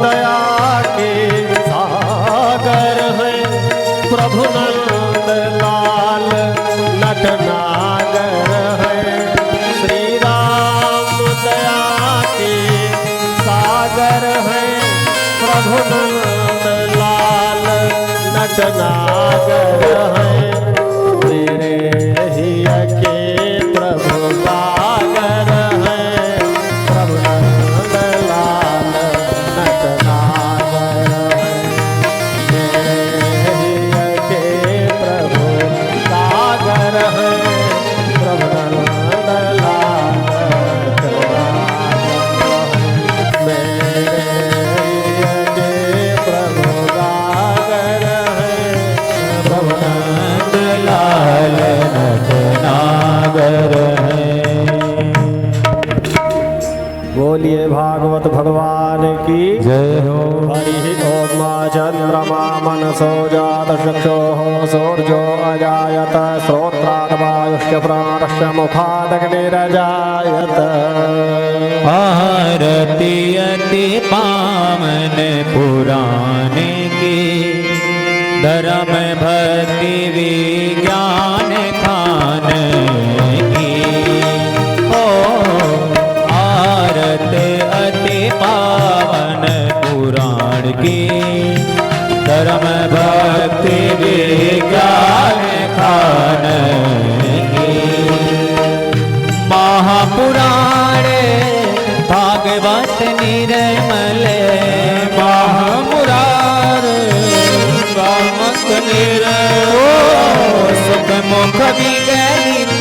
दया के सागर है प्रभु नंद लाल नटनागर है। श्री राम दया के सागर है प्रभु नंद लाल नटनागर है। तेरे हिया के प्रभु सागर है प्रभु नंद लाल नटनागर है। तेरे हिया के प्रभु सागर है प्रभु नंद लाल नटनागर है। मेरे हिया के प्रभु सागर है प्रभु नंद लाल नटनागर है। बोलिए भागवत भगवान की जय हो। हरि ओम चंद्रमा मनसो जात चक्षुः सूर्यो अजायत श्रोत्रात् वायुश्च प्राणश्च मुखादग्निरजायत। आरती अति पावन पुराण की धर्म भक्ति विज्ञान खान की। ओ आरती अति पावन पुराण की धर्म भक्ति विज्ञान खान की। महापुराण भागवत निर्मल महामुरार भागवत निर्मल सुख मुख विगलित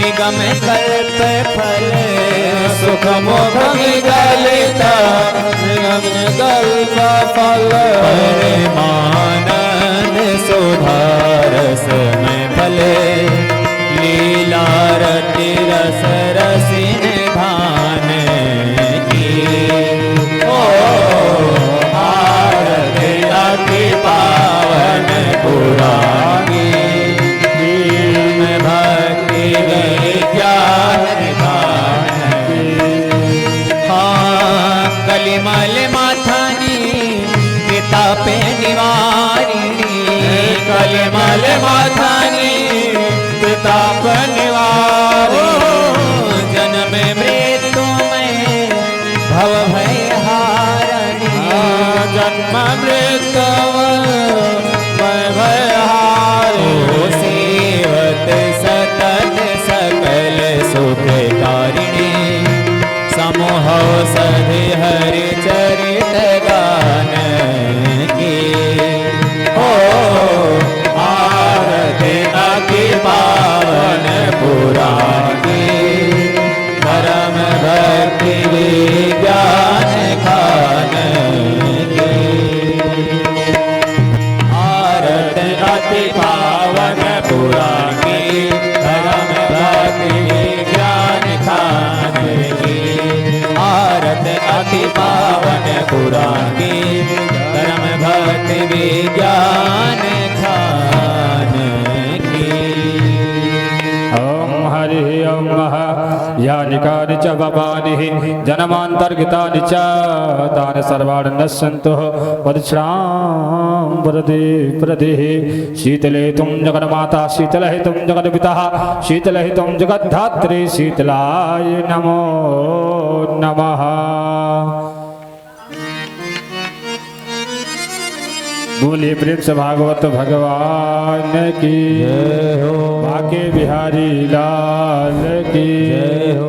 निगम कल्प फल सुख मुख विगलित निगम कल्प फल परमानंद सुधारस में फले लीला रति रस रसिन भान की। ओ आरती अति पावन पुरानी भक्ति विज्ञान गान की। हाँ कलिमल माथानी पिता पे निवारिणी कलिमल माथानी ताप निवारिणी जन्म मृत्यु में भव भय हारिणी जन्म मृत्यु में भय हारिणी सेवत सतत सकल सुख कारिणी समूह सधि हरि चरित गान की। ओ आरती अति पावन पुराण की धर्म भक्ति विज्ञान खान की। आरती अति पावन पुराण की धर्म भक्ति विज्ञान खान की। आरती अति पावन पुराण की धर्म भक्ति विज्ञान खान की। ओम हरि ओम यानिकानि च भवानि जन्मान्तर्गतानि च तानि सर्वाणि नश्यन्तु परिश्राम प्रदे शीतले तुम जगन्माता शीतलहि तुम जगन्पिता शीतलहि तुम जगद्धात्री शीतलाय नमो नमः। बोलिए प्रेम से भागवत भगवान की जय हो। बाके बिहारी लाल की जय हो।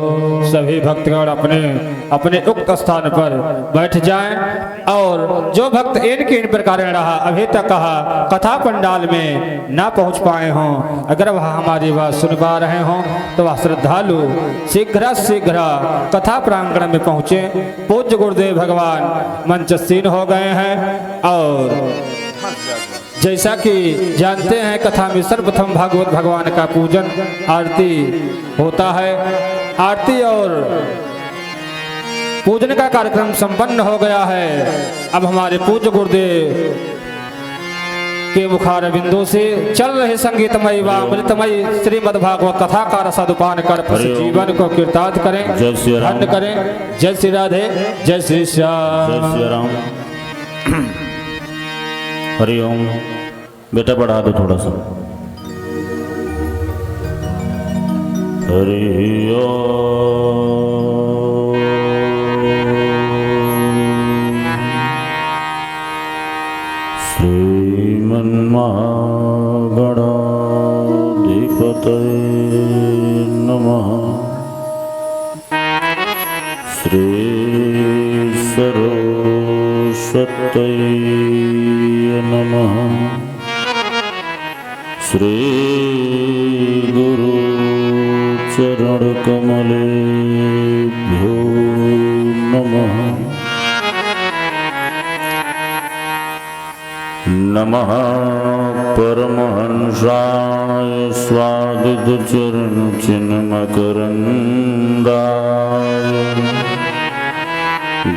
सभी भक्तगण अपने अपने उक्त स्थान पर बैठ जाएं और जो भक्त इनके इन प्रकार रहा अभी तक कहा कथा पंडाल में ना पहुंच पाए हों अगर वह हमारी बात सुन पा रहे हों तो वह श्रद्धालु शीघ्र कथा प्रांगण में पहुंचे। पूज्य गुरुदेव भगवान मंचस्थ हो गए हैं और जैसा कि जानते हैं कथा में सर्वप्रथम भागवत भगवान का पूजन आरती होता है। आरती और पूजन का कार्यक्रम संपन्न हो गया है। अब हमारे पूज्य गुरुदेव के मुखार बिंदु से चल रहे संगीतमय व अमृतमय श्रीमद् भागवत कथा का रसादुपान कर अपने जीवन को कीर्तार्थ करें, जय श्री राम। धन्य करें। जय श्री राधे, जय श्री श्याम। जय श्री राम। हरिओम। बेटा बढ़ा दो थोड़ा सा। हरि ओम। श्रीमन्महागणाधिपतये नमः। श्री सरस्वत्यै नमः। श्री गुरु चरण कमलेभ्यो नमः। नमः परमहंसाय स्वादित चरण चिन्मकरन्दाय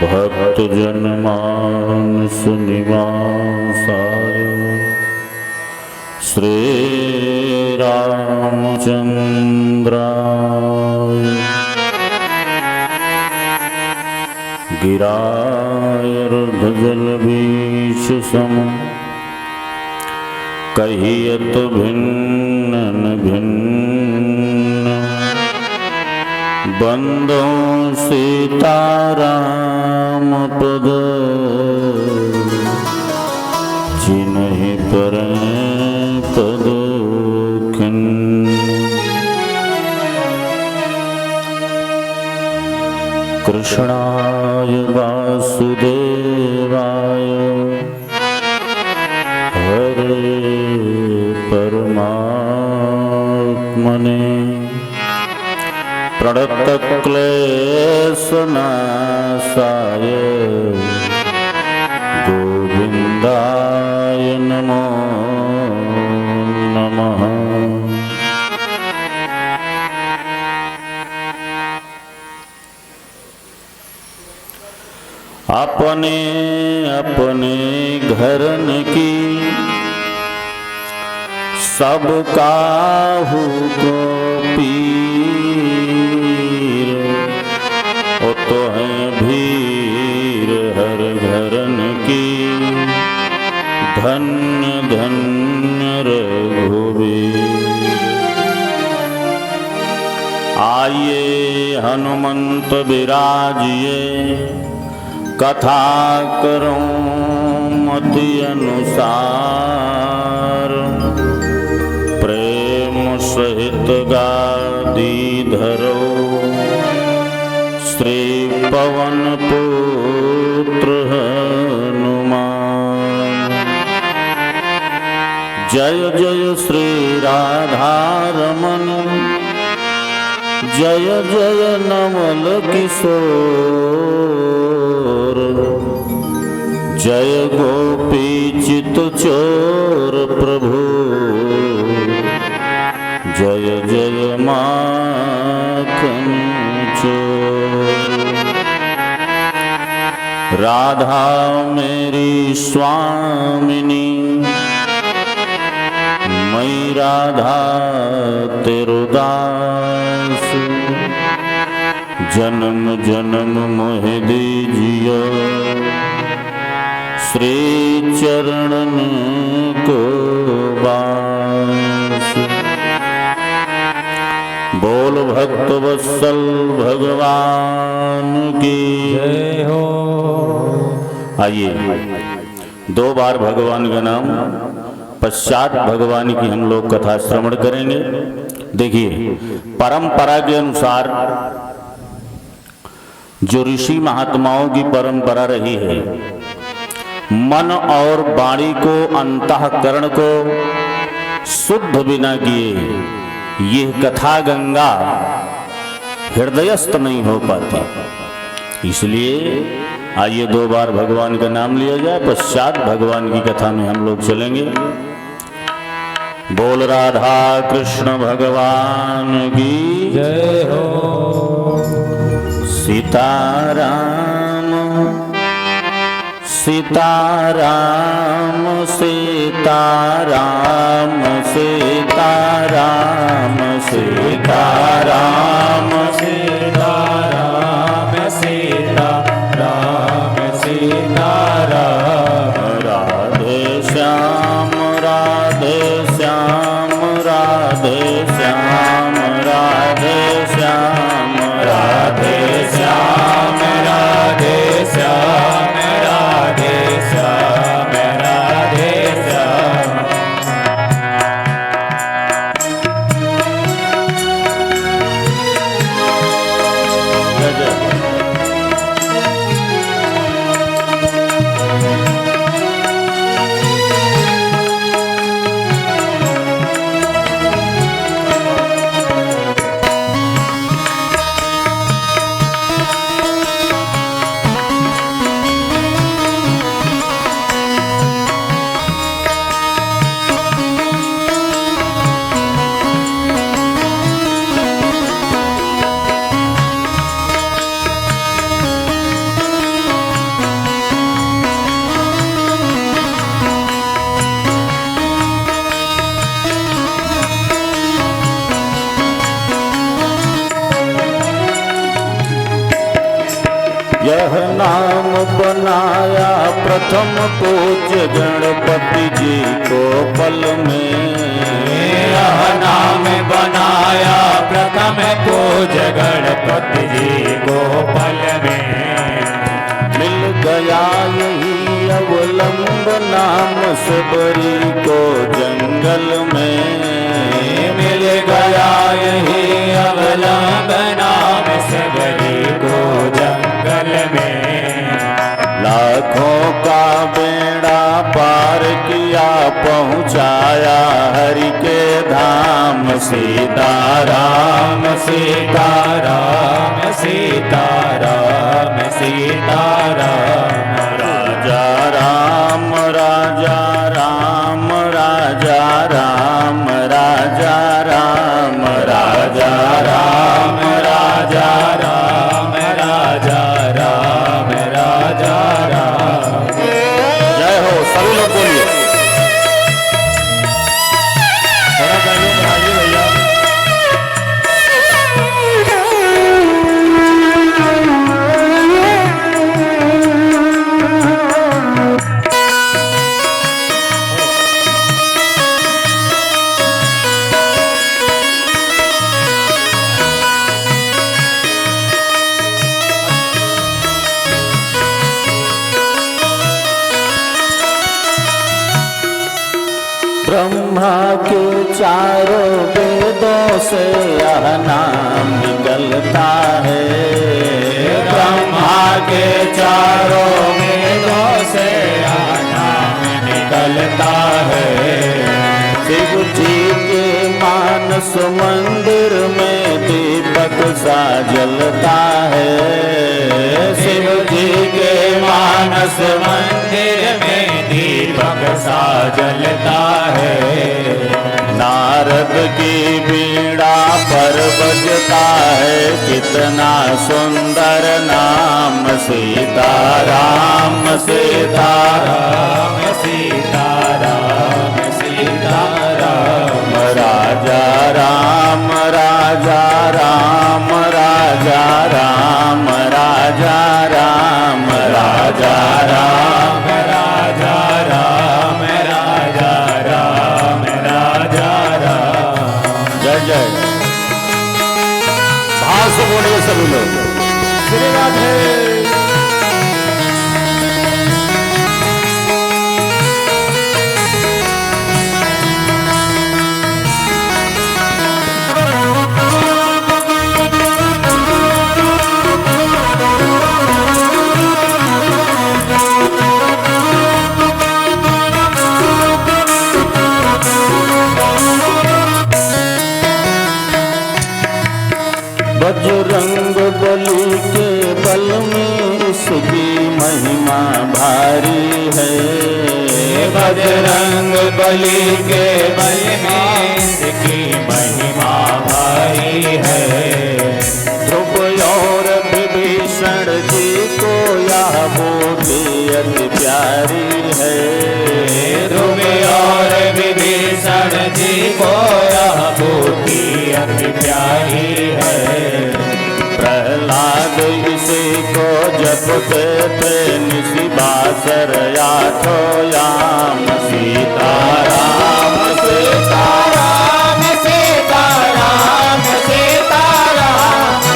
भक्त जनमानस निवासाय श्री रामचंद्राय गिराय जलबीच सम कहियत भिन्न भिन्न बंदो सीताराम पद जिन्हि पर पद कृष्णाय वासुदेवाय हरे परमात्मने प्रणतक्लेशनाशाय गोविन्दाय नमो नमः। अपने अपने घरन की सब काहू को पीर, ओ तो है भीर हर घरन की धन्य धन्य रघुवीर। आइए हनुमंत विराजिए कथा करूं मति अनुसार, प्रेम सहित गादी धरो श्री पवन पुत्र हनुमान। जय जय श्री राधा रमन जय जय नवल किशोर, जय गोपी चित चोर प्रभु जय जय माखन चोर। राधा मेरी स्वामिनी मैं राधा तेरो दास, जन्म जन्म मोह दीजियो श्री चरणन को बास। बोल भक्त वत्सल भगवान की जय हो। आइए दो बार भगवान का नाम पश्चात भगवान की हम लोग कथा श्रवण करेंगे। देखिए परंपरा के अनुसार जो ऋषि महात्माओं की परंपरा रही है, मन और वाणी को अंतःकरण को शुद्ध बिना किए ये कथा गंगा हृदयस्थ नहीं हो पाती। इसलिए आइए दो बार भगवान का नाम लिया जाए, पश्चात भगवान की कथा में हम लोग चलेंगे। बोल राधा कृष्ण भगवान की जय हो। सीताराम सीताराम सीताराम सीताराम सीताराम सीताराम सीताराम सीताराम राधे श्याम राधे श्याम राधे श्याम राधे श्याम राधे श्याम राधे श्याम राधे श्याम राधे श्याम यह नाम बनाया प्रथम पूज्य गणपति जी को पल में। यह नाम बनाया प्रथम पूज्य गणपति जी को पल में। मिल गया यही अवलंब नाम सबरी को जंगल में। मिल गया यही अवलंब नाम सबरी को जंगल में। लाखों का बेड़ा पार किया पहुँचाया हरि के धाम। सीताराम सीताराम सीताराम सीताराम राजा राम राजा राम राजा राम राजा राम राजा राम राजा राम राजा राम राजा राम। जय हो सभी लोग बोलिए। थोड़ा पहले बढ़ाइए भैया। ब्रह्मा के चारों वेदों से यह नाम निकलता है। ब्रह्मा के चारों वेदों से यह नाम निकलता है। शिव जी के मानस मंदिर में दीपक सा जलता है। शिव जी के मानस मंदिर में दीपक सा जलता है। नारद की बीड़ा पर बजता है कितना सुंदर नाम। सीताराम सीताराम सीताराम सीताराम राजा राम राजा राम राजा राम राजा राम राजा राम राजा राम राजा राम राजा राम। जय जय। भाव से बोलिए सभी लोग। श्री राधे। बजरंग बली के बल में इसकी महिमा भारी है। बजरंग बली के बल में इसकी महिमा भारी है। ध्रुव और विभीषण जी को यह बूटी अति प्यारी है। ध्रुव और विभीषण जी को यह बूटी अति प्यारी है। प्रहलाद इसी को जपते थे निशि बासर आठो याम। सीताराम सीताराम सीताराम सीताराम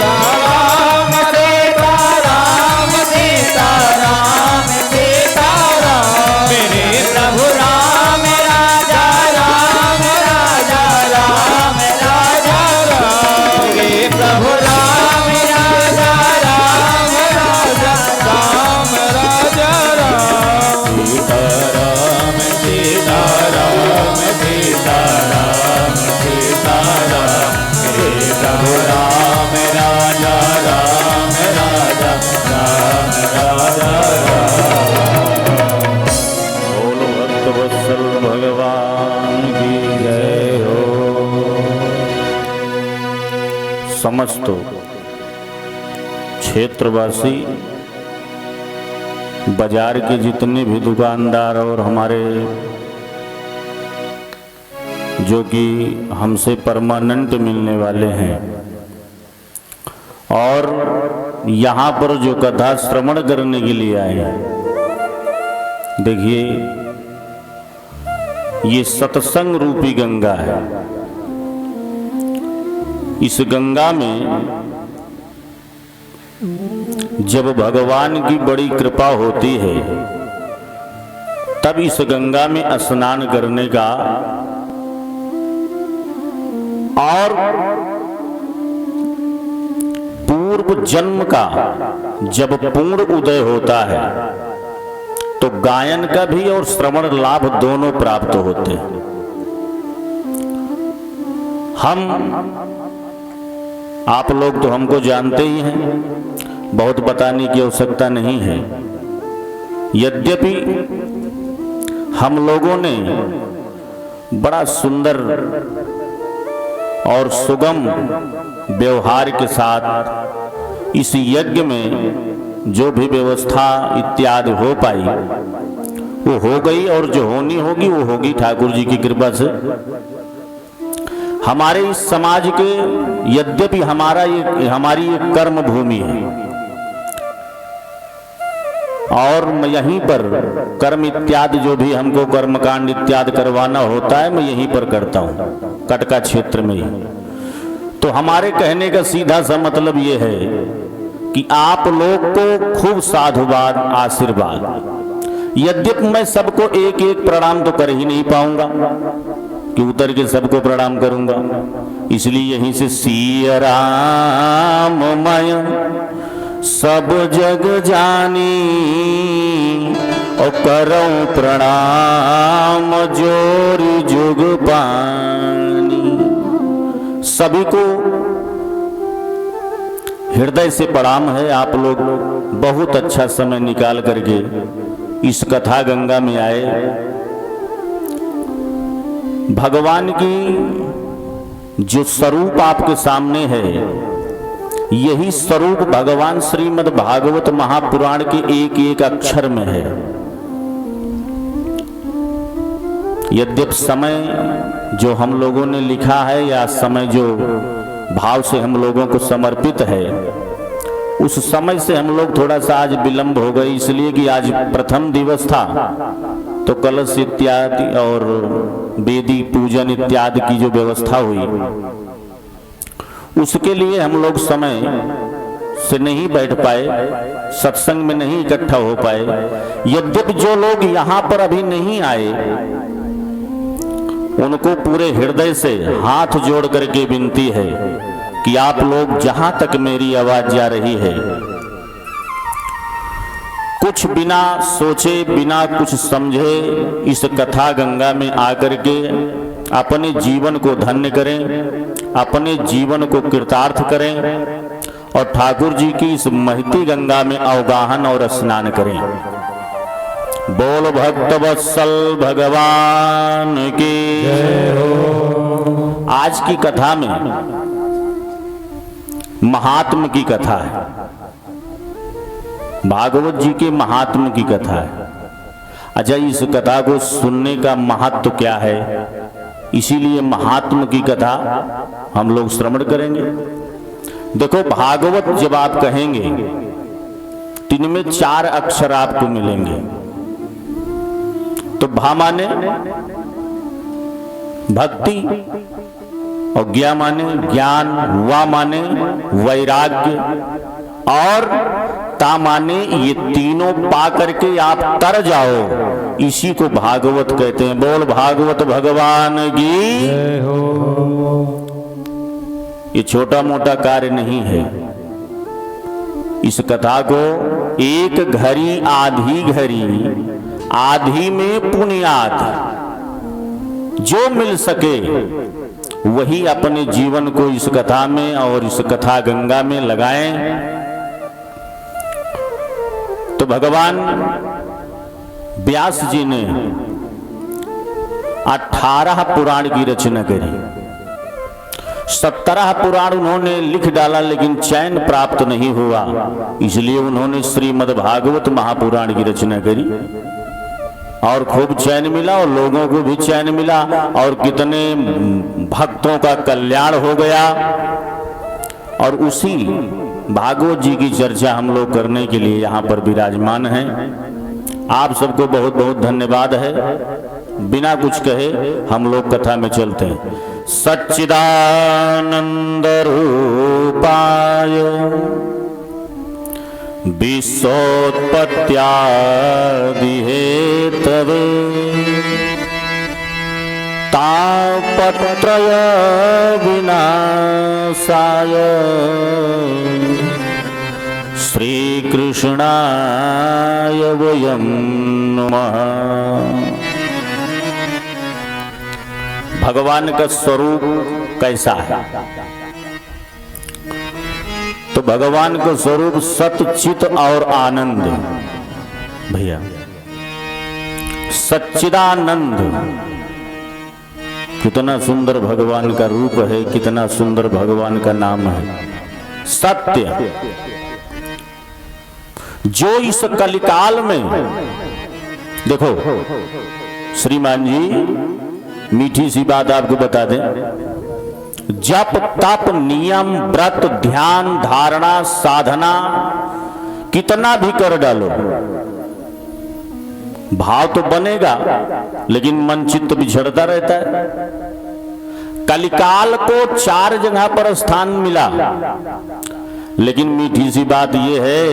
सीताराम सीताराम सीताराम सीताराम मेरे प्रभु राम राजा राम राजा राम राजा राम मेरे प्रभु राम राजा राम राजा राम राजा राम। सीताराम सीताराम सीताराम सीताराम हे प्रभु राम राजा राम राजा राम राजा राम। बोलो भक्त वत्सल भगवान की जय हो। समस्त क्षेत्रवासी, बाजार के जितने भी दुकानदार और हमारे जो कि हमसे परमानेंट मिलने वाले हैं और यहाँ पर जो कथा श्रवण करने के लिए आए हैं, देखिए ये सत्संग रूपी गंगा है। इस गंगा में जब भगवान की बड़ी कृपा होती है तब इस गंगा में स्नान करने का और पूर्व जन्म का जब पूर्ण उदय होता है तो गायन का भी और श्रवण लाभ दोनों प्राप्त होते हैं। हम आप लोग तो हमको जानते ही हैं, बहुत बताने की आवश्यकता नहीं है। यद्यपि हम लोगों ने बड़ा सुंदर और सुगम व्यवहार के साथ इस यज्ञ में जो भी व्यवस्था इत्यादि हो पाई वो हो गई, और जो होनी होगी वो होगी ठाकुर जी की कृपा से। हमारे इस समाज के यद्यपि हमारी ये कर्म भूमि है और मैं यहीं पर कर्म इत्यादि जो भी हमको कर्मकांड इत्यादि करवाना होता है मैं यहीं पर करता हूँ, कटका क्षेत्र में ही। तो हमारे कहने का सीधा सा मतलब ये है कि आप लोग को खूब साधुवाद आशीर्वाद। यद्यपि मैं सबको एक एक प्रणाम तो कर ही नहीं पाऊंगा कि उतर के सबको प्रणाम करूंगा, इसलिए यहीं से सिया राम मय सब जग जानी और करऊं प्रणाम जोरी जुग पानी। सभी को हृदय से प्रणाम है। आप लोग बहुत अच्छा समय निकाल करके इस कथा गंगा में आए। भगवान की जो स्वरूप आपके सामने है यही स्वरूप भगवान श्रीमद् भागवत महापुराण के एक एक अक्षर में है। यद्यपि समय जो हम लोगों ने लिखा है या समय जो भाव से हम लोगों को समर्पित है उस समय से हम लोग थोड़ा सा आज विलंब हो गए, इसलिए कि आज प्रथम दिवस था तो कलश इत्यादि और वेदी पूजन इत्यादि की जो व्यवस्था हुई उसके लिए हम लोग समय से नहीं बैठ पाए, सत्संग में नहीं इकट्ठा हो पाए। यद्यपि जो लोग यहाँ पर अभी नहीं आए उनको पूरे हृदय से हाथ जोड़ करके विनती है कि आप लोग जहां तक मेरी आवाज जा रही है कुछ बिना सोचे बिना कुछ समझे इस कथा गंगा में आकर के अपने जीवन को धन्य करें, अपने जीवन को कृतार्थ करें और ठाकुर जी की इस महती गंगा में अवगाहन और स्नान करें। बोल भक्त वत्सल भगवान की जय हो। आज की कथा में महात्म की कथा है। भागवत जी के महात्म की कथा है। अच्छा, इस कथा को सुनने का महत्व क्या है, इसीलिए महात्म की कथा हम लोग श्रवण करेंगे। देखो, भागवत जब आप कहेंगे तो इनमें 4 अक्षर आपको मिलेंगे। तो भा माने भक्ति, और ज्ञा माने ज्ञान, वा माने वैराग्य, और ता माने ये तीनों पा करके आप तर जाओ, इसी को भागवत कहते हैं। बोल भागवत भगवान की जय हो। ये छोटा मोटा कार्य नहीं है। इस कथा को एक घड़ी आधी घड़ी, आधी में पुण्यात जो मिल सके वही अपने जीवन को इस कथा में और इस कथा गंगा में लगाएं। तो भगवान व्यास जी ने 18 पुराण की रचना करी। 17 पुराण उन्होंने लिख डाला, लेकिन चैन प्राप्त नहीं हुआ, इसलिए उन्होंने श्रीमद् भागवत महापुराण की रचना करी और खूब चैन मिला और लोगों को भी चैन मिला और कितने भक्तों का कल्याण हो गया। और उसी भागवत जी की चर्चा हम लोग करने के लिए यहाँ पर विराजमान हैं। आप सबको बहुत बहुत धन्यवाद है। बिना कुछ कहे हम लोग कथा में चलते हैं। सच्चिदानंद रूपाय विश्वोत्पत्त्यादि हेतवे तापत्रय विनाशाय श्रीकृष्णाय वयं नमः। भगवान का स्वरूप कैसा है? तो भगवान का स्वरूप सत्य, चित और आनंद। भैया, सच्चिदानंद, कितना सुंदर भगवान का रूप है, कितना सुंदर भगवान का नाम है। सत्य, जो इस कलिकाल में, देखो श्रीमान जी मीठी सी बात आपको बता दें, जप तप नियम व्रत ध्यान धारणा साधना कितना भी कर डालो, भाव तो बनेगा, लेकिन मन चित्त बिछड़ता रहता है। कलिकाल को 4 जगह पर स्थान मिला, लेकिन मीठी सी बात यह है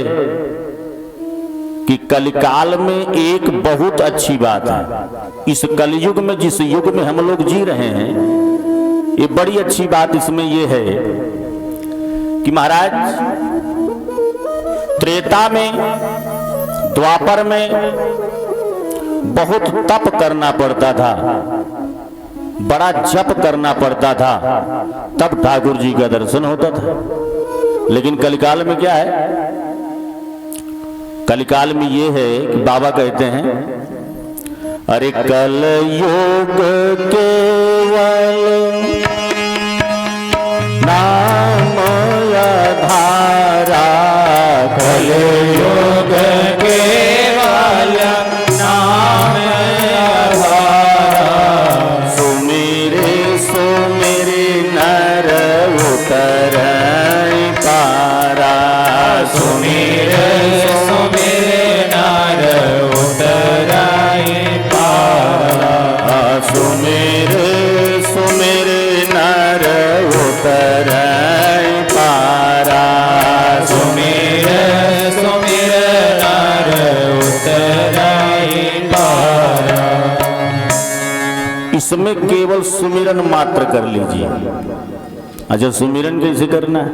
कि कलिकाल में एक बहुत अच्छी बात है। इस कलयुग में, जिस युग में हम लोग जी रहे हैं, ये बड़ी अच्छी बात इसमें यह है कि महाराज त्रेता में, द्वापर में बहुत तप करना पड़ता था, बड़ा जप करना पड़ता था, तब ठाकुर जी का दर्शन होता था। लेकिन कलिकाल में क्या है? कलिकाल में ये है कि बाबा कहते हैं, अरे कल योग केवल नाम धारा, कल योग केवल नाम धारा, सुमेरे सुमेरे नर उतर पारा, सुमेरे सुमेरे नर उतर पारा, सुमेरे सुमेरे नर उतर पारा, सुमेरे सुमेरे नर उतर पारा। इसमें केवल सुमिरन मात्र कर लीजिए। अच्छा, सुमिरन कैसे करना है?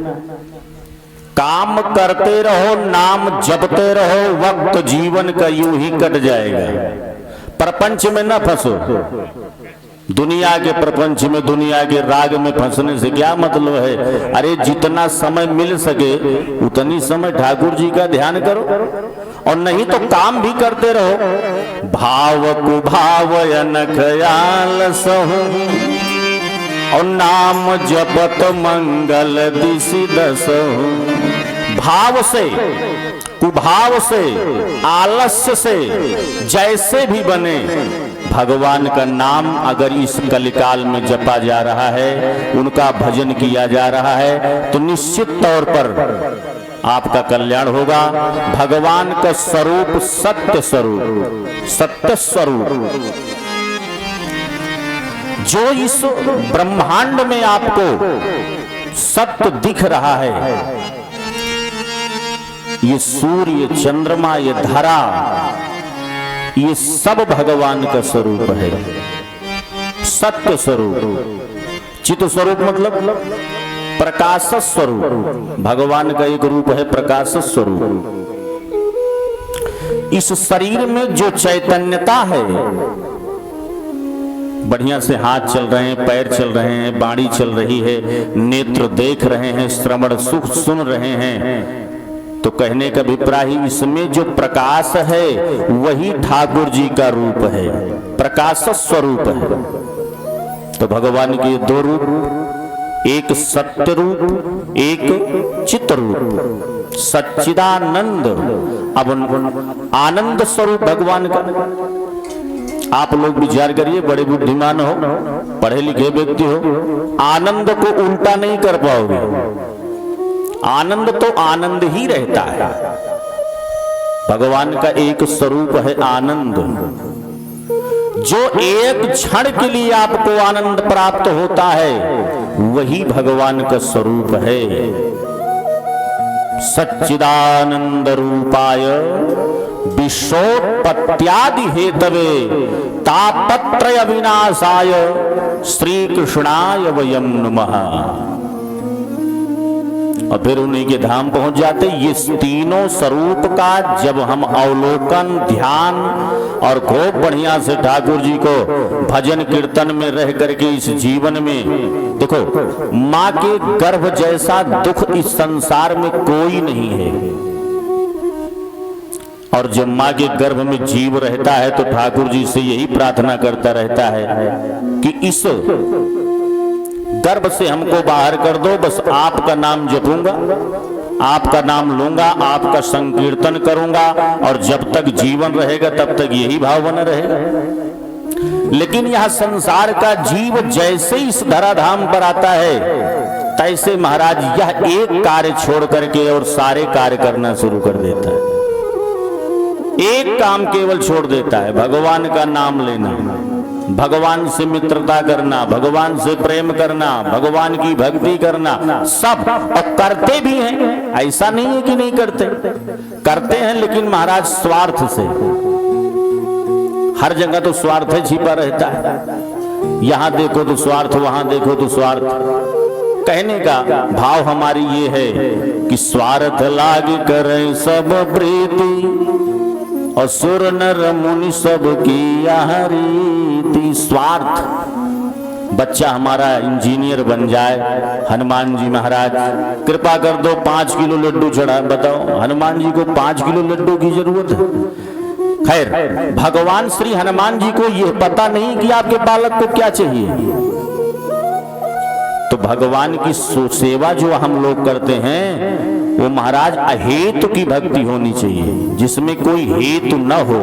काम करते रहो, नाम जपते रहो, वक्त जीवन का यूं ही कट जाएगा। प्रपंच में न फंसो। दुनिया के प्रपंच में, दुनिया के राग में फंसने से क्या मतलब है? अरे जितना समय मिल सके उतनी समय ठाकुर जी का ध्यान करो, और नहीं तो काम भी करते रहो। भाव कुभाव ख्याल सहु, और नाम जपत मंगल दिशि दसहु। भाव से कुभाव से, आलस्य से जैसे भी बने, भगवान का नाम अगर इस कलिकाल में जपा जा रहा है, उनका भजन किया जा रहा है, तो निश्चित तौर पर आपका कल्याण होगा। भगवान का स्वरूप सत्य स्वरूप, सत्य स्वरूप जो इस ब्रह्मांड में आपको सत्य दिख रहा है, ये सूर्य, चंद्रमा, ये धरा, ये सब भगवान का स्वरूप है, सत्य स्वरूप। चित स्वरूप मतलब प्रकाश स्वरूप। भगवान का एक रूप है प्रकाश स्वरूप। इस शरीर में जो चैतन्यता है, बढ़िया से हाथ चल रहे हैं, पैर चल रहे हैं, बाणी चल रही है, नेत्र देख रहे हैं, श्रवण सुख सुन रहे हैं, तो कहने का अभिप्राय ही इसमें जो प्रकाश है वही ठाकुर जी का रूप है, प्रकाश स्वरूप है। तो भगवान के दो रूप, एक सत्य रूप, एक चित रूप, सच्चिदानंद। अब आनंद स्वरूप भगवान का आप लोग विचार करिए, बड़े बुद्धिमान हो, पढ़े लिखे व्यक्ति हो, आनंद को उल्टा नहीं कर पाओगे। आनंद तो आनंद ही रहता है। भगवान का एक स्वरूप है आनंद, जो एक क्षण के लिए आपको आनंद प्राप्त होता है, वही भगवान का स्वरूप है। सच्चिदानंद रूपाय विश्वोत्पत्त्यादि हेतवे तापत्रय विनाशाय श्री कृष्णाय वयं नमः। और फिर उन्हीं के धाम पहुंच जाते। ये तीनों स्वरूप का जब हम अवलोकन, ध्यान और खूब बढ़िया से ठाकुर जी को भजन कीर्तन में रह करके इस जीवन में देखो, माँ के गर्भ जैसा दुख इस संसार में कोई नहीं है। और जब माँ के गर्भ में जीव रहता है तो ठाकुर जी से यही प्रार्थना करता रहता है कि इस गर्भ से हमको बाहर कर दो, बस आपका नाम जपूंगा, आपका नाम लूंगा, आपका संकीर्तन करूंगा, और जब तक जीवन रहेगा तब तक यही भाव बना रहेगा। लेकिन यह संसार का जीव जैसे इस धराधाम पर आता है, तैसे महाराज यह एक कार्य छोड़ करके और सारे कार्य करना शुरू कर देता है। एक काम केवल छोड़ देता है, भगवान का नाम लेना, भगवान से मित्रता करना, भगवान से प्रेम करना, भगवान की भक्ति करना, सब। और करते भी हैं, ऐसा नहीं है कि नहीं करते, करते हैं, लेकिन महाराज स्वार्थ से। हर जगह तो स्वार्थ छिपा रहता है। यहां देखो तो स्वार्थ, वहां देखो तो स्वार्थ। कहने का भाव हमारी ये है कि स्वार्थ लाग करें सब प्रीति, और सुर नर मुनि सब की रीति। स्वार्थ, बच्चा हमारा इंजीनियर बन जाए, हनुमान जी महाराज कृपा कर दो 5 किलो लड्डू चढ़ा। बताओ, हनुमान जी को 5 किलो लड्डू की जरूरत है? खैर, भगवान श्री हनुमान जी को यह पता नहीं कि आपके बालक को क्या चाहिए। तो भगवान की सेवा जो हम लोग करते हैं, वो महाराज अहेतु की भक्ति होनी चाहिए, जिसमें कोई हेतु न हो।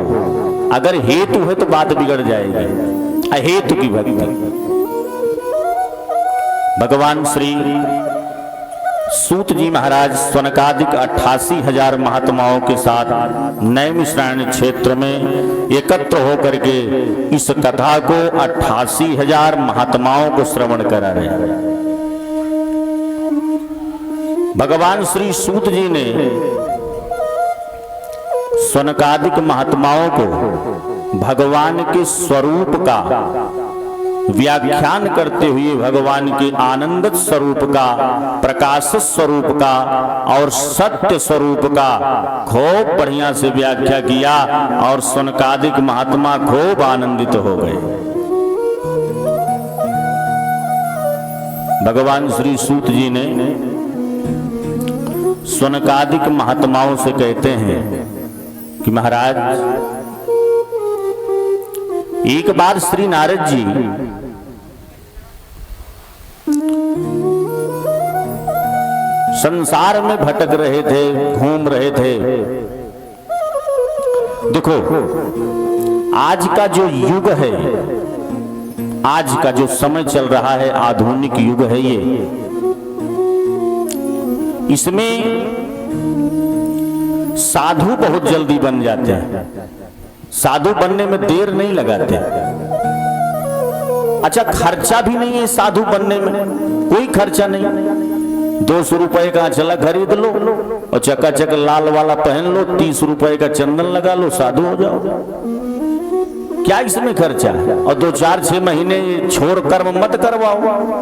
अगर हेतु है तो बात बिगड़ जाएगी। अहेतु की भक्ति। भगवान श्री सूत जी महाराज स्वनकादिक 88,000 महात्माओं के साथ नैमिषारण्य क्षेत्र में एकत्र होकर के इस कथा को 88,000 महात्माओं को श्रवण करा रहे हैं। भगवान श्री सूत जी ने स्वनकादिक महात्माओं को भगवान के स्वरूप का व्याख्यान करते हुए भगवान के आनंद स्वरूप का, प्रकाश स्वरूप का और सत्य स्वरूप का खूब बढ़िया से व्याख्या किया, और स्वनकादिक महात्मा खूब आनंदित हो गए। भगवान श्री सूत जी ने स्वनकादिक महात्माओं से कहते हैं कि महाराज, एक बार श्री नारद जी संसार में भटक रहे थे, घूम रहे थे, देखो, आज का जो युग है, आज का जो समय चल रहा है, आधुनिक युग है ये, इसमें साधु बहुत जल्दी बन जाते हैं। साधु बनने में देर नहीं लगाते। अच्छा, खर्चा भी नहीं है साधु बनने में, कोई खर्चा नहीं। 200 रुपए का चला खरीद लो और चकाचक लाल वाला पहन लो, 30 रुपए का चंदन लगा लो, साधु हो जाओ। क्या इसमें खर्चा है? और 2-4-6 महीने छोड़ कर्म मत करवाओ,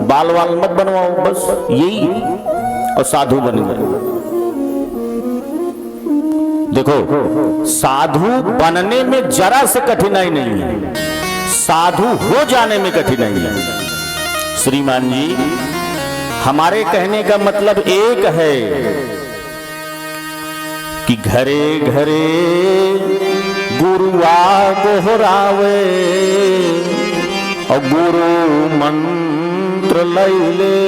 बाल वाल मत बनवाओ, बस यही और साधु बन गए। देखो, साधु बनने में जरा से कठिनाई नहीं है, साधु हो जाने में कठिनाई है। श्रीमान जी, हमारे कहने का मतलब एक है कि घरे घरे गुरुआ गोहरावे और गुरु मंत्र लई ले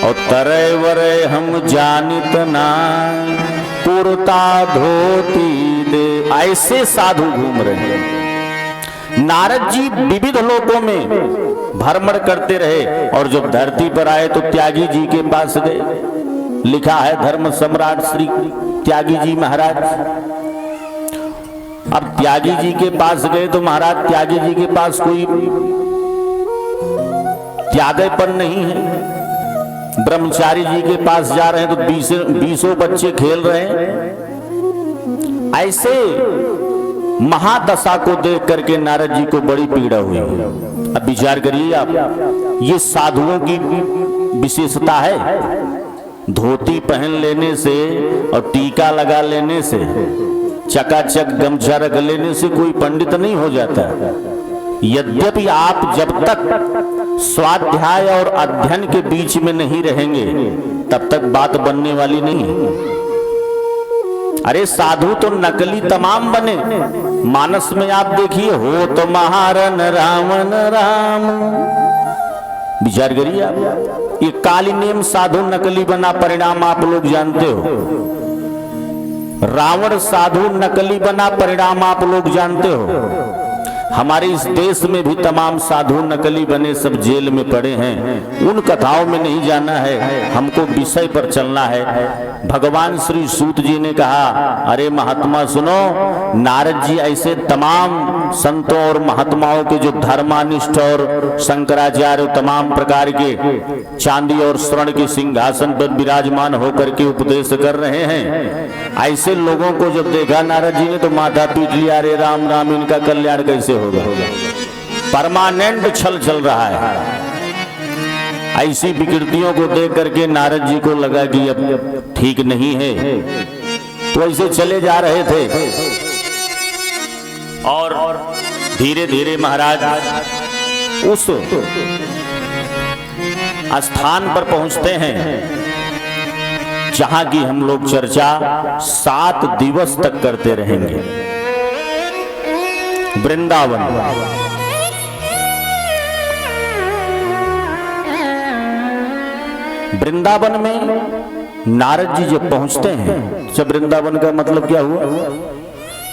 और तरे वरे हम जानित ना कुर्ता धोती दे। ऐसे साधु घूम रहे हैं। नारद जी विविध लोकों में भ्रमण करते रहे और जब धरती पर आए तो त्यागी जी के पास गए। लिखा है धर्म सम्राट श्री त्यागी जी महाराज। अब त्यागी जी के पास गए तो महाराज त्यागी जी के पास कोई त्यागेपन नहीं है। ब्रह्मचारी जी के पास जा रहे हैं तो 20 बच्चे खेल रहे हैं। ऐसे महादशा को देख करके नारद जी को बड़ी पीड़ा हुई। अब विचार करिए आप, ये साधुओं की विशेषता है। धोती पहन लेने से और टीका लगा लेने से, चकाचक गमछा रख लेने से कोई पंडित नहीं हो जाता। यद्यपि आप जब तक स्वाध्याय और अध्ययन के बीच में नहीं रहेंगे तब तक बात बनने वाली नहीं है। अरे साधु तो नकली तमाम बने। मानस में आप देखिए, हो तो महारन रावण राम। विचार करिए आप, ये काली नेम साधु नकली बना, परिणाम आप लोग जानते हो। रावण साधु नकली बना, परिणाम आप लोग जानते हो। हमारे इस देश में भी तमाम साधु नकली बने, सब जेल में पड़े हैं। उन कथाओं में नहीं जाना है, हमको विषय पर चलना है। भगवान श्री सूत जी ने कहा, अरे महात्मा सुनो, नारद जी ऐसे तमाम संतों और महात्माओं के जो धर्मानिष्ठ और शंकराचार्य तमाम प्रकार के चांदी और स्वर्ण के सिंहासन पर विराजमान होकर के उपदेश कर रहे हैं। ऐसे लोगों को जब देखा नारद जी ने तो माथा पीट लिया, अरे राम राम, इनका कल्याण कैसे होगा। परमानेंट छल चल रहा है। ऐसी विकृतियों को देख करके नारद जी को लगा कि अब ठीक नहीं है, तो ऐसे चले जा रहे थे। और धीरे धीरे महाराज उस स्थान पर पहुंचते हैं जहां की हम लोग चर्चा 7 दिवस तक करते रहेंगे। वृंदावन। वृंदावन में नारद जी जब पहुंचते हैं, जब वृंदावन का मतलब क्या हुआ?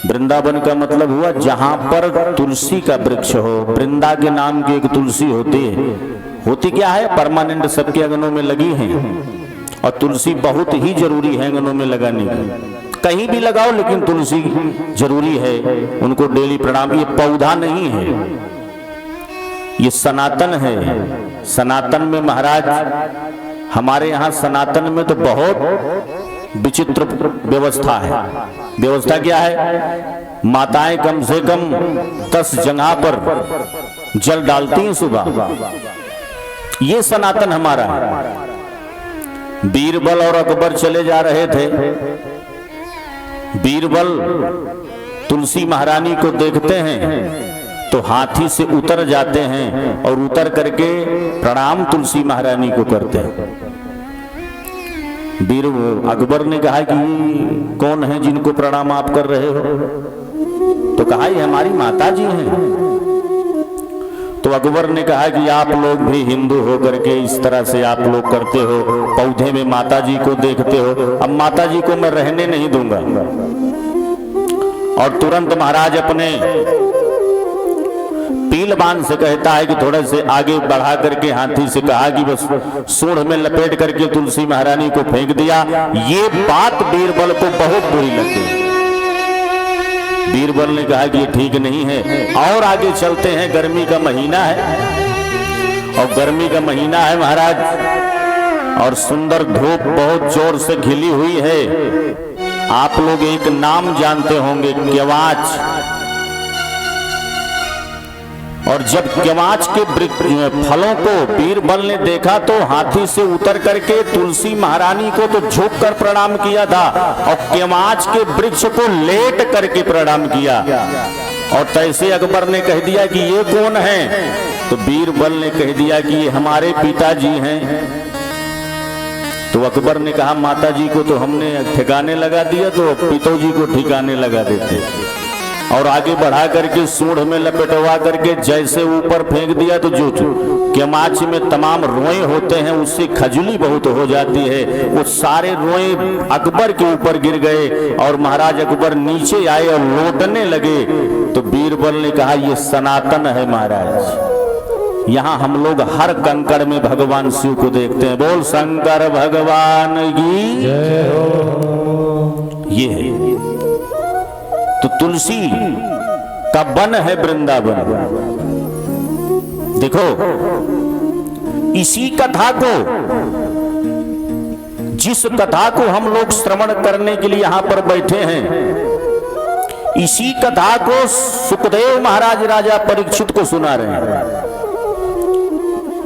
वृंदावन का मतलब हुआ जहां पर तुलसी का वृक्ष हो। वृंदा के नाम की एक तुलसी होती है। होती क्या है? परमानेंट सबके अंगनों में लगी है और तुलसी बहुत ही जरूरी है अंगनों में लगाने की। कहीं भी लगाओ लेकिन तुलसी जरूरी है, उनको डेली प्रणाम। ये पौधा नहीं है, ये सनातन है। सनातन में महाराज, हमारे यहाँ सनातन में तो बहुत विचित्र व्यवस्था है। व्यवस्था क्या है? माताएं कम से कम 10 जगह पर जल डालती हैं सुबह। ये सनातन हमारा है। बीरबल और अकबर चले जा रहे थे। बीरबल तुलसी महारानी को देखते हैं तो हाथी से उतर जाते हैं और उतर करके प्रणाम तुलसी महारानी को करते हैं। अकबर ने कहा कि कौन है जिनको प्रणाम आप कर रहे हो? तो कहा ये हमारी माता जी हैं। तो अकबर ने कहा कि आप लोग भी हिंदू हो करके इस तरह से आप लोग करते हो, पौधे में माता जी को देखते हो। अब माता जी को मैं रहने नहीं दूंगा। और तुरंत महाराज अपने पीलवान से कहता है कि थोड़े से आगे बढ़ा करके हाथी से कहा कि बस सूंड में लपेट करके तुलसी महारानी को फेंक दिया। ये बात बीरबल को बहुत बुरी लगी। बीरबल ने कहा कि ये ठीक नहीं है, और आगे चलते हैं। गर्मी का महीना है, और गर्मी का महीना है महाराज, और सुंदर धूप बहुत जोर से खिली हुई है। आप लोग एक नाम जानते होंगे, क्यवाच। और जब क्यवाच के फलों को बीरबल ने देखा तो हाथी से उतर करके तुलसी महारानी को तो झुक कर प्रणाम किया था, और क्यवाच के वृक्ष को लेट करके प्रणाम किया। और तैसे अकबर ने कह दिया कि ये कौन है? तो बीरबल ने कह दिया कि ये हमारे पिताजी हैं। तो अकबर ने कहा माताजी को तो हमने ठिकाने लगा दिया, तो पिताजी को ठिकाने लगा देते। और आगे बढ़ा करके सूंड में लपेटवा करके जैसे ऊपर फेंक दिया, तो जो क्यमाच में तमाम रोए होते हैं उससे खजुली बहुत हो जाती है, वो सारे रोए अकबर के ऊपर गिर गए। और महाराज अकबर नीचे आए और लौटने लगे। तो बीरबल ने कहा ये सनातन है महाराज, यहाँ हम लोग हर कंकड़ में भगवान शिव को देखते हैं। बोल शंकर भगवान की जय हो। ये है तो तुलसी का वन है वृंदावन। देखो इसी कथा को, जिस कथा को हम लोग श्रवण करने के लिए यहां पर बैठे हैं, इसी कथा को सुखदेव महाराज राजा परीक्षित को सुना रहे हैं।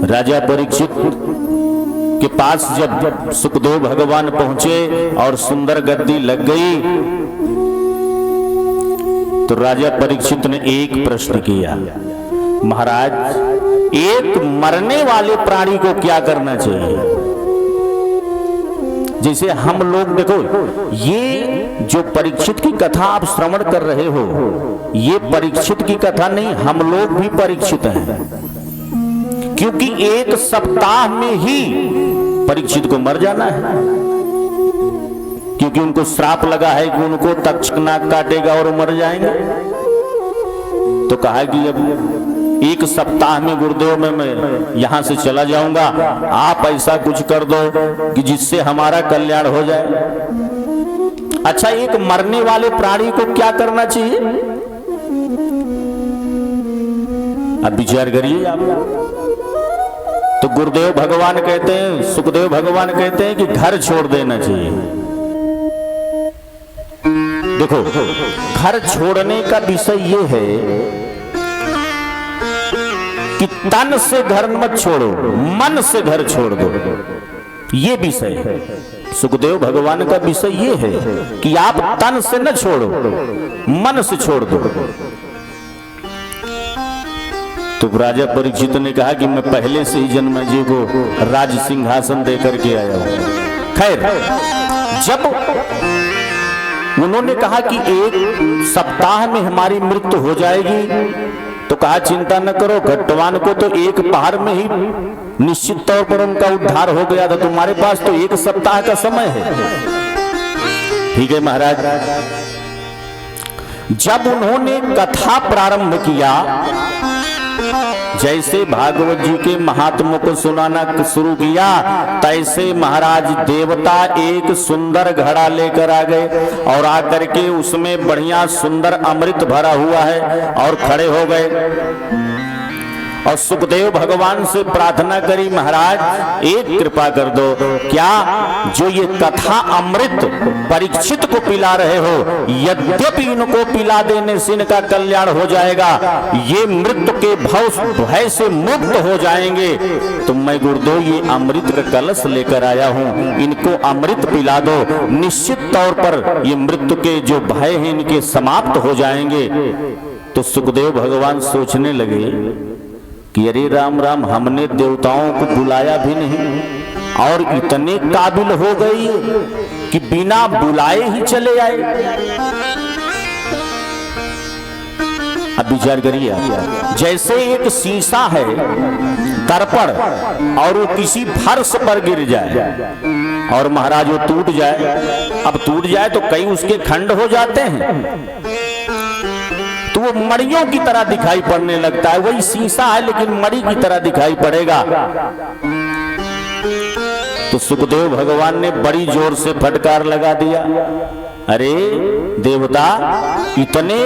राजा परीक्षित के पास जब सुखदेव भगवान पहुंचे और सुंदर गद्दी लग गई, तो राजा परीक्षित ने एक प्रश्न किया, महाराज एक मरने वाले प्राणी को क्या करना चाहिए? जैसे हम लोग देखो, ये जो परीक्षित की कथा आप श्रवण कर रहे हो, ये परीक्षित की कथा नहीं, हम लोग भी परीक्षित हैं। क्योंकि एक सप्ताह में ही परीक्षित को मर जाना है, क्योंकि उनको श्राप लगा है कि उनको तक्षक नाग काटेगा और मर जाएंगे। तो कहा कि अब एक सप्ताह में गुरुदेव में मैं यहां से चला जाऊंगा, आप ऐसा कुछ कर दो कि जिससे हमारा कल्याण हो जाए। अच्छा, एक मरने वाले प्राणी को क्या करना चाहिए? अब विचार करिए आप। तो गुरुदेव भगवान कहते हैं, सुखदेव भगवान कहते हैं कि घर छोड़ देना चाहिए। देखो, घर छोड़ने का विषय ये है कि तन से घर मत छोड़ो, मन से घर छोड़ दो। ये विषय है सुखदेव भगवान का। विषय ये है कि आप तन से न छोड़ो, मन से छोड़ दो। तो राजा परीक्षित ने कहा कि मैं पहले से ही जन्मेजय को राज सिंहासन देकर के आया हूं। खैर, जब उन्होंने कहा कि एक सप्ताह में हमारी मृत्यु हो जाएगी, तो कहा चिंता न करो, घटवान को तो एक पहाड़ में ही निश्चित तौर पर उनका उद्धार हो गया था, तुम्हारे पास तो एक सप्ताह का समय है। ठीक है महाराज। जब उन्होंने कथा प्रारंभ किया, जैसे भागवत जी के महात्मों को सुनाना शुरू किया, तैसे महाराज देवता एक सुंदर घड़ा लेकर आ गए और आकर के उसमें बढ़िया सुंदर अमृत भरा हुआ है और खड़े हो गए। और सुखदेव भगवान से प्रार्थना करी, महाराज एक कृपा कर दो, क्या जो ये कथा अमृत परीक्षित को पिला रहे हो, यद्यपि इनको पिला देने से इनका कल्याण हो जाएगा, ये मृत्यु के भय से मुक्त हो जाएंगे, तो मैं गुरुदेव ये अमृत का कलश लेकर आया हूं, इनको अमृत पिला दो, निश्चित तौर पर ये मृत्यु के जो भय हैं इनके समाप्त हो जाएंगे। तो सुखदेव भगवान सोचने लगे कि अरे राम राम, हमने देवताओं को बुलाया भी नहीं और इतने काबिल हो गई कि बिना बुलाए ही चले आए। अब विचार करिए, जैसे एक शीशा है, दर्पण, और वो किसी फर्श पर गिर जाए और महाराज वो टूट जाए। अब टूट जाए तो कई उसके खंड हो जाते हैं, वो मड़ियों की तरह दिखाई पड़ने लगता है। वही शीशा है लेकिन मड़ी की तरह दिखाई पड़ेगा। तो सुखदेव भगवान ने बड़ी जोर से फटकार लगा दिया, अरे देवता, इतने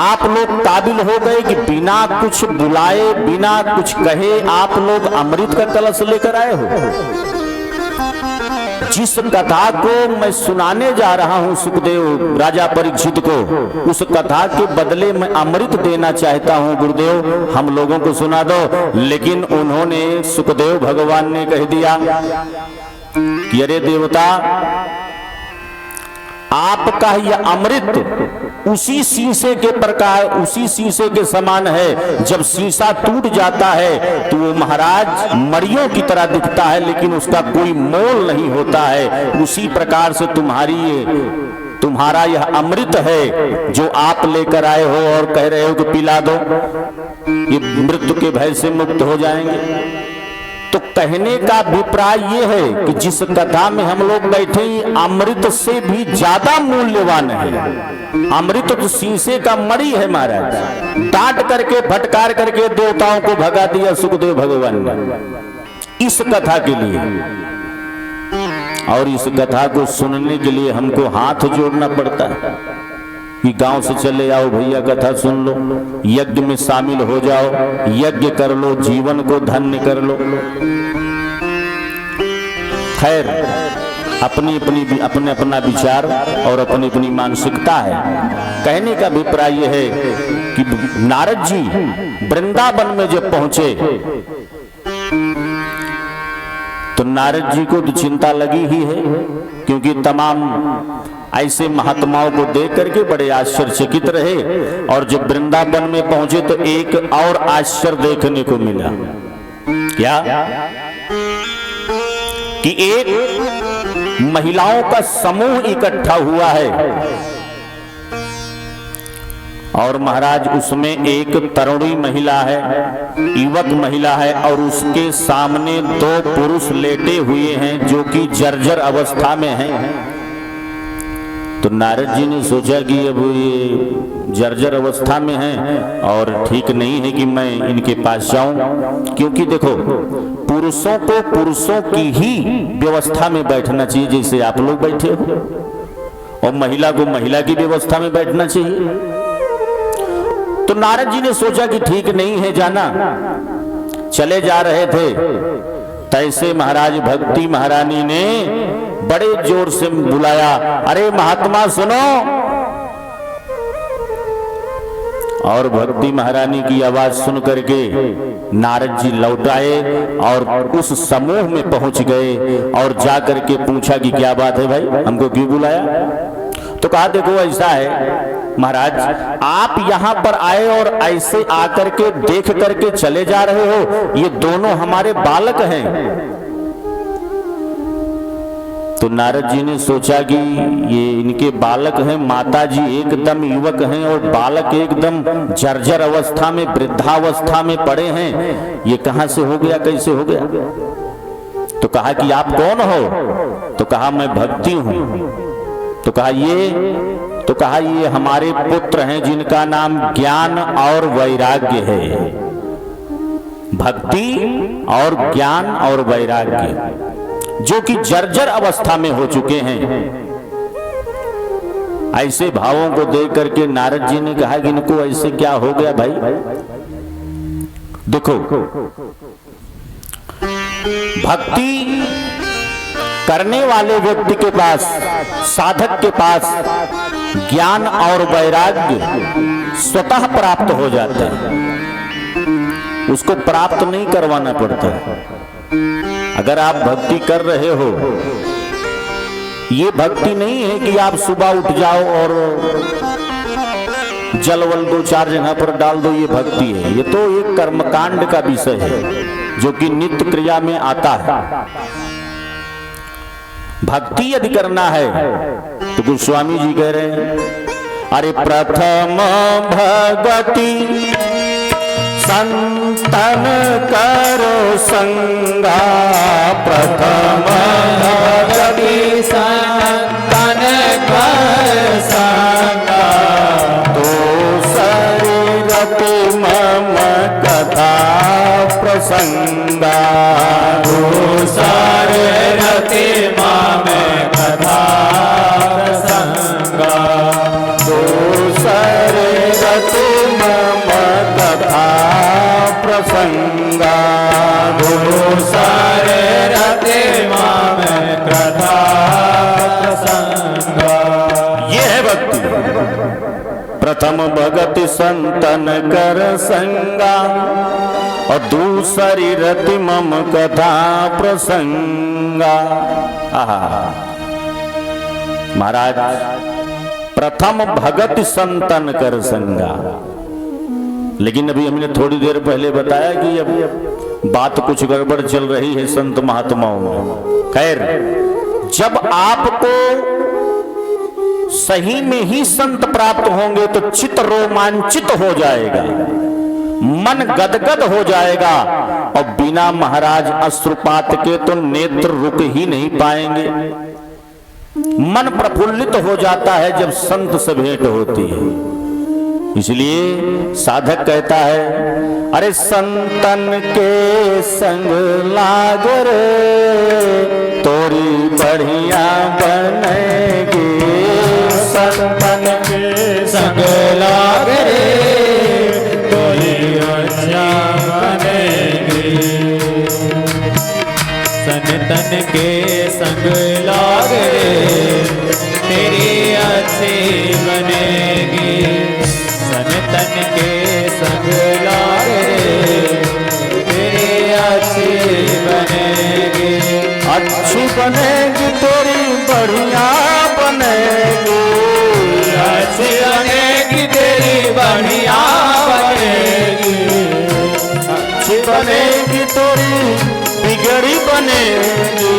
आप लोग काबिल हो गए कि बिना कुछ बुलाए, बिना कुछ कहे आप लोग अमृत का कलश लेकर आए हो। जिस कथा को मैं सुनाने जा रहा हूं सुखदेव राजा परीक्षित को, उस कथा के बदले मैं अमृत देना चाहता हूं गुरुदेव, हम लोगों को सुना दो। लेकिन उन्होंने, सुखदेव भगवान ने कह दिया कि अरे देवता, आपका यह अमृत उसी शीशे के प्रकार, उसी शीशे के समान है। जब शीशा टूट जाता है तो वो महाराज मड़ियों की तरह दिखता है, लेकिन उसका कोई मोल नहीं होता है। उसी प्रकार से तुम्हारा यह अमृत है जो आप लेकर आए हो और कह रहे हो कि पिला दो, ये मृत्यु के भय से मुक्त हो जाएंगे। तो कहने का अभिप्राय ये है कि जिस कथा में हम लोग बैठे, अमृत से भी ज्यादा मूल्यवान है। अमृत तो शीशे का मणि है महाराज। डांट करके, फटकार करके देवताओं को भगा दिया सुखदेव भगवान ने इस कथा के लिए। और इस कथा को सुनने के लिए हमको हाथ जोड़ना पड़ता है कि गांव से चले आओ भैया, कथा सुन लो, यज्ञ में शामिल हो जाओ, यज्ञ कर लो, जीवन को धन्य कर लो। खैर, अपने अपना विचार और अपनी अपनी मानसिकता है। कहने का अभिप्राय यह है कि नारद जी वृंदावन में जब पहुंचे तो नारद जी को तो चिंता लगी ही है, क्योंकि तमाम ऐसे महात्माओं को देख करके बड़े आश्चर्यचकित रहे। और जब वृंदावन में पहुंचे तो एक और आश्चर्य देखने को मिला। क्या? कि एक महिलाओं का समूह इकट्ठा हुआ है और महाराज उसमें एक तरुणी महिला है, युवक महिला है, और उसके सामने दो पुरुष लेटे हुए हैं जो कि जर्जर अवस्था में हैं। तो नारद जी ने सोचा कि अब ये जर्जर अवस्था में हैं और ठीक नहीं है कि मैं इनके पास जाऊं, क्योंकि देखो पुरुषों को पुरुषों की ही व्यवस्था में बैठना चाहिए जैसे आप लोग बैठे हो, और महिला को महिला की व्यवस्था में बैठना चाहिए। तो नारद जी ने सोचा कि ठीक नहीं है जाना। चले जा रहे थे, तैसे महाराज भक्ति महारानी ने बड़े जोर से बुलाया, अरे महात्मा सुनो। और भक्ति महारानी की आवाज सुन करके नारद जी लौट आए और उस समूह में पहुंच गए और जा करके पूछा कि क्या बात है भाई, हमको क्यों बुलाया? तो कहा देखो ऐसा है महाराज, आप यहाँ पर आए और ऐसे आकर के देख करके चले जा रहे हो, ये दोनों हमारे बालक हैं। तो नारद जी ने सोचा कि ये इनके बालक हैं, माता जी एकदम युवक हैं और बालक एकदम जर्जर अवस्था में, वृद्धावस्था में पड़े हैं, ये कहां से हो गया, कैसे हो गया? तो कहा कि आप कौन हो? तो कहा मैं भक्ति हूं। तो कहा ये हमारे पुत्र हैं जिनका नाम ज्ञान और वैराग्य है। भक्ति और ज्ञान और वैराग्य जो कि जर्जर अवस्था में हो चुके हैं। ऐसे भावों को देख करके नारद जी ने कहा कि इनको ऐसे क्या हो गया भाई? देखो, भक्ति करने वाले व्यक्ति के पास, साधक के पास ज्ञान और वैराग्य स्वतः प्राप्त हो जाता है, उसको प्राप्त नहीं करवाना पड़ता। अगर आप भक्ति कर रहे हो, ये भक्ति नहीं है कि आप सुबह उठ जाओ और जलवल 2-4 जगह पर डाल दो, ये भक्ति है। ये तो एक कर्मकांड का विषय है जो कि नित्य क्रिया में आता है। भक्ति यदि करना है तो गोस्वामी जी कह रहे हैं, अरे प्रथम भगति संतन करो संगा, प्रथम भगति संतन कर संगा, तो रति मम कथा प्रसंगा दूसर रति मम कथा प्रसंगा दूसर रति मम कथा प्रसंगा दूसर रति मम कथा प्रसंगा। ये है भक्ति। प्रथम भगति संतन कर संगा और दूसरी रति मम कथा प्रसंगा। आहा महाराज, प्रथम भगति संतन कर संगा, लेकिन अभी हमने थोड़ी देर पहले बताया कि अब बात कुछ गड़बड़ चल रही है संत महात्माओं में। खैर, जब आपको सही में ही संत प्राप्त होंगे तो चित्त रोमांचित हो जाएगा, मन गदगद हो जाएगा और बिना महाराज अश्रुपात के तो नेत्र रुक ही नहीं पाएंगे। मन प्रफुल्लित हो जाता है जब संत से भेंट होती है। इसलिए साधक कहता है, अरे संतन के संग लाग रे तोरी बढ़िया बनेगी। संतन के संग लाग रे तोरी बढ़िया बनेगी। संतन के संग लाग रे तेरी अच्छी बनेगी। संतन के संग लाग रे तेरी अच्छी बनेगी। अच्छी बनेगी तेरी बढ़िया बनेगी। अच्छी बनेगी तेरी बढ़िया बनेगी। अच्छी बनेगी तेरी बिगड़ी बनेगी।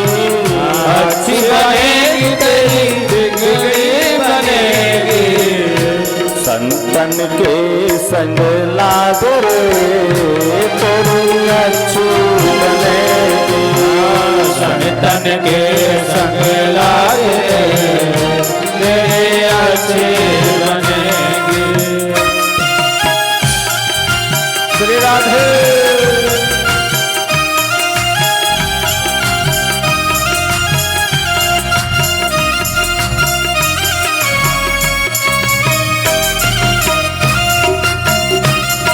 अच्छी बनेगी तेरी बिगड़ी बनेगी। संतन के संग लाग रे तोरी अच्छी बनेगी। संतन के संग लाग रे तेरी अच्छी बनेगी। श्री राधे।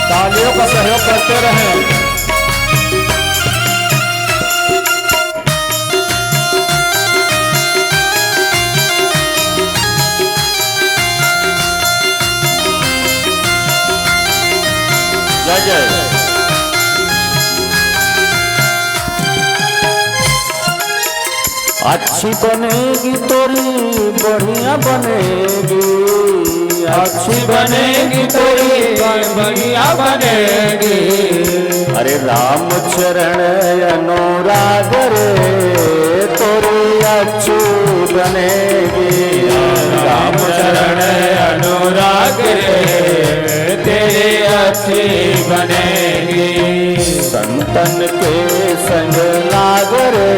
तालियों का सहयोग करते रहें। जय जय। अच्छी बनेगी तोरी बढ़िया बनेगी। अच्छी बनेगी तेरी बढ़िया बनेगी। अरे राम चरण अनुराग रे तोरी अच्छी बनेगी। राम चरण अनुराग रे तेरी अच्छी बनेगी। संतन के संग लाग रे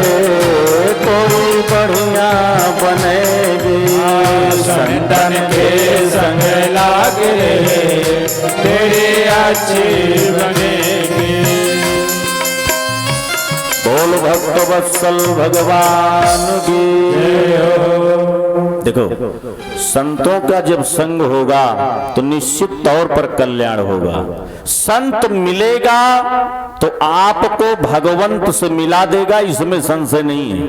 तोरी बढ़िया बनेगी। संतन के संग लाग रे तेरी अच्छी बनेगी। बोल भक्त वत्सल भगवान की। देखो, संतों का जब संग होगा तो निश्चित तौर पर कल्याण होगा। संत मिलेगा तो आपको भगवंत से मिला देगा, इसमें संशय नहीं है।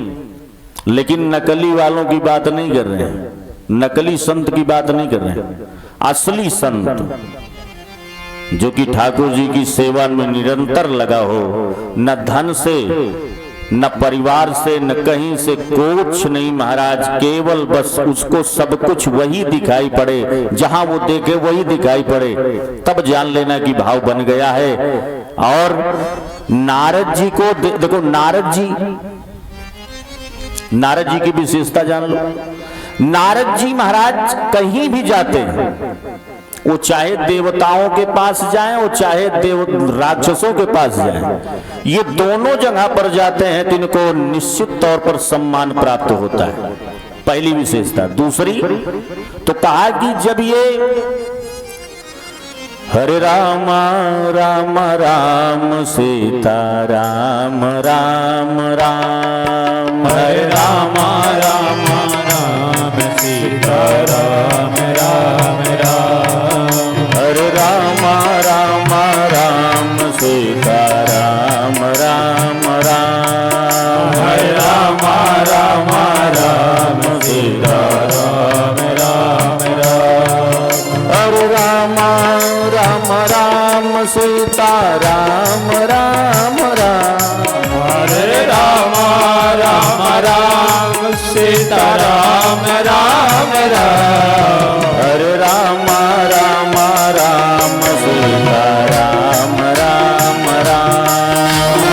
लेकिन नकली वालों की बात नहीं कर रहे हैं, नकली संत की बात नहीं कर रहे हैं। असली संत जो कि ठाकुर जी की सेवा में निरंतर लगा हो, न धन से न परिवार से न कहीं से कुछ नहीं महाराज, केवल बस उसको सब कुछ वही दिखाई पड़े, जहां वो देखे वही दिखाई पड़े, तब जान लेना कि भाव बन गया है। और नारद जी को देखो, नारद जी की विशेषता जान लो। नारद जी महाराज कहीं भी जाते हैं, वो चाहे देवताओं के पास जाएं, वो चाहे राक्षसों के पास जाएं, ये दोनों जगह पर जाते हैं तो इनको निश्चित तौर पर सम्मान प्राप्त होता है, पहली विशेषता। दूसरी तो कहा कि जब ये हरे राम राम राम सीता राम राम राम। हरे राम राम राम सीता राम राम राम। हरे राम राम राम सीता राम राम राम। हरे राम राम राम सीता राम राम राम। हरे राम राम राम सीता राम राम राम। हरे राम राम राम सीता राम राम राम। हरे राम राम राम सीता राम राम राम।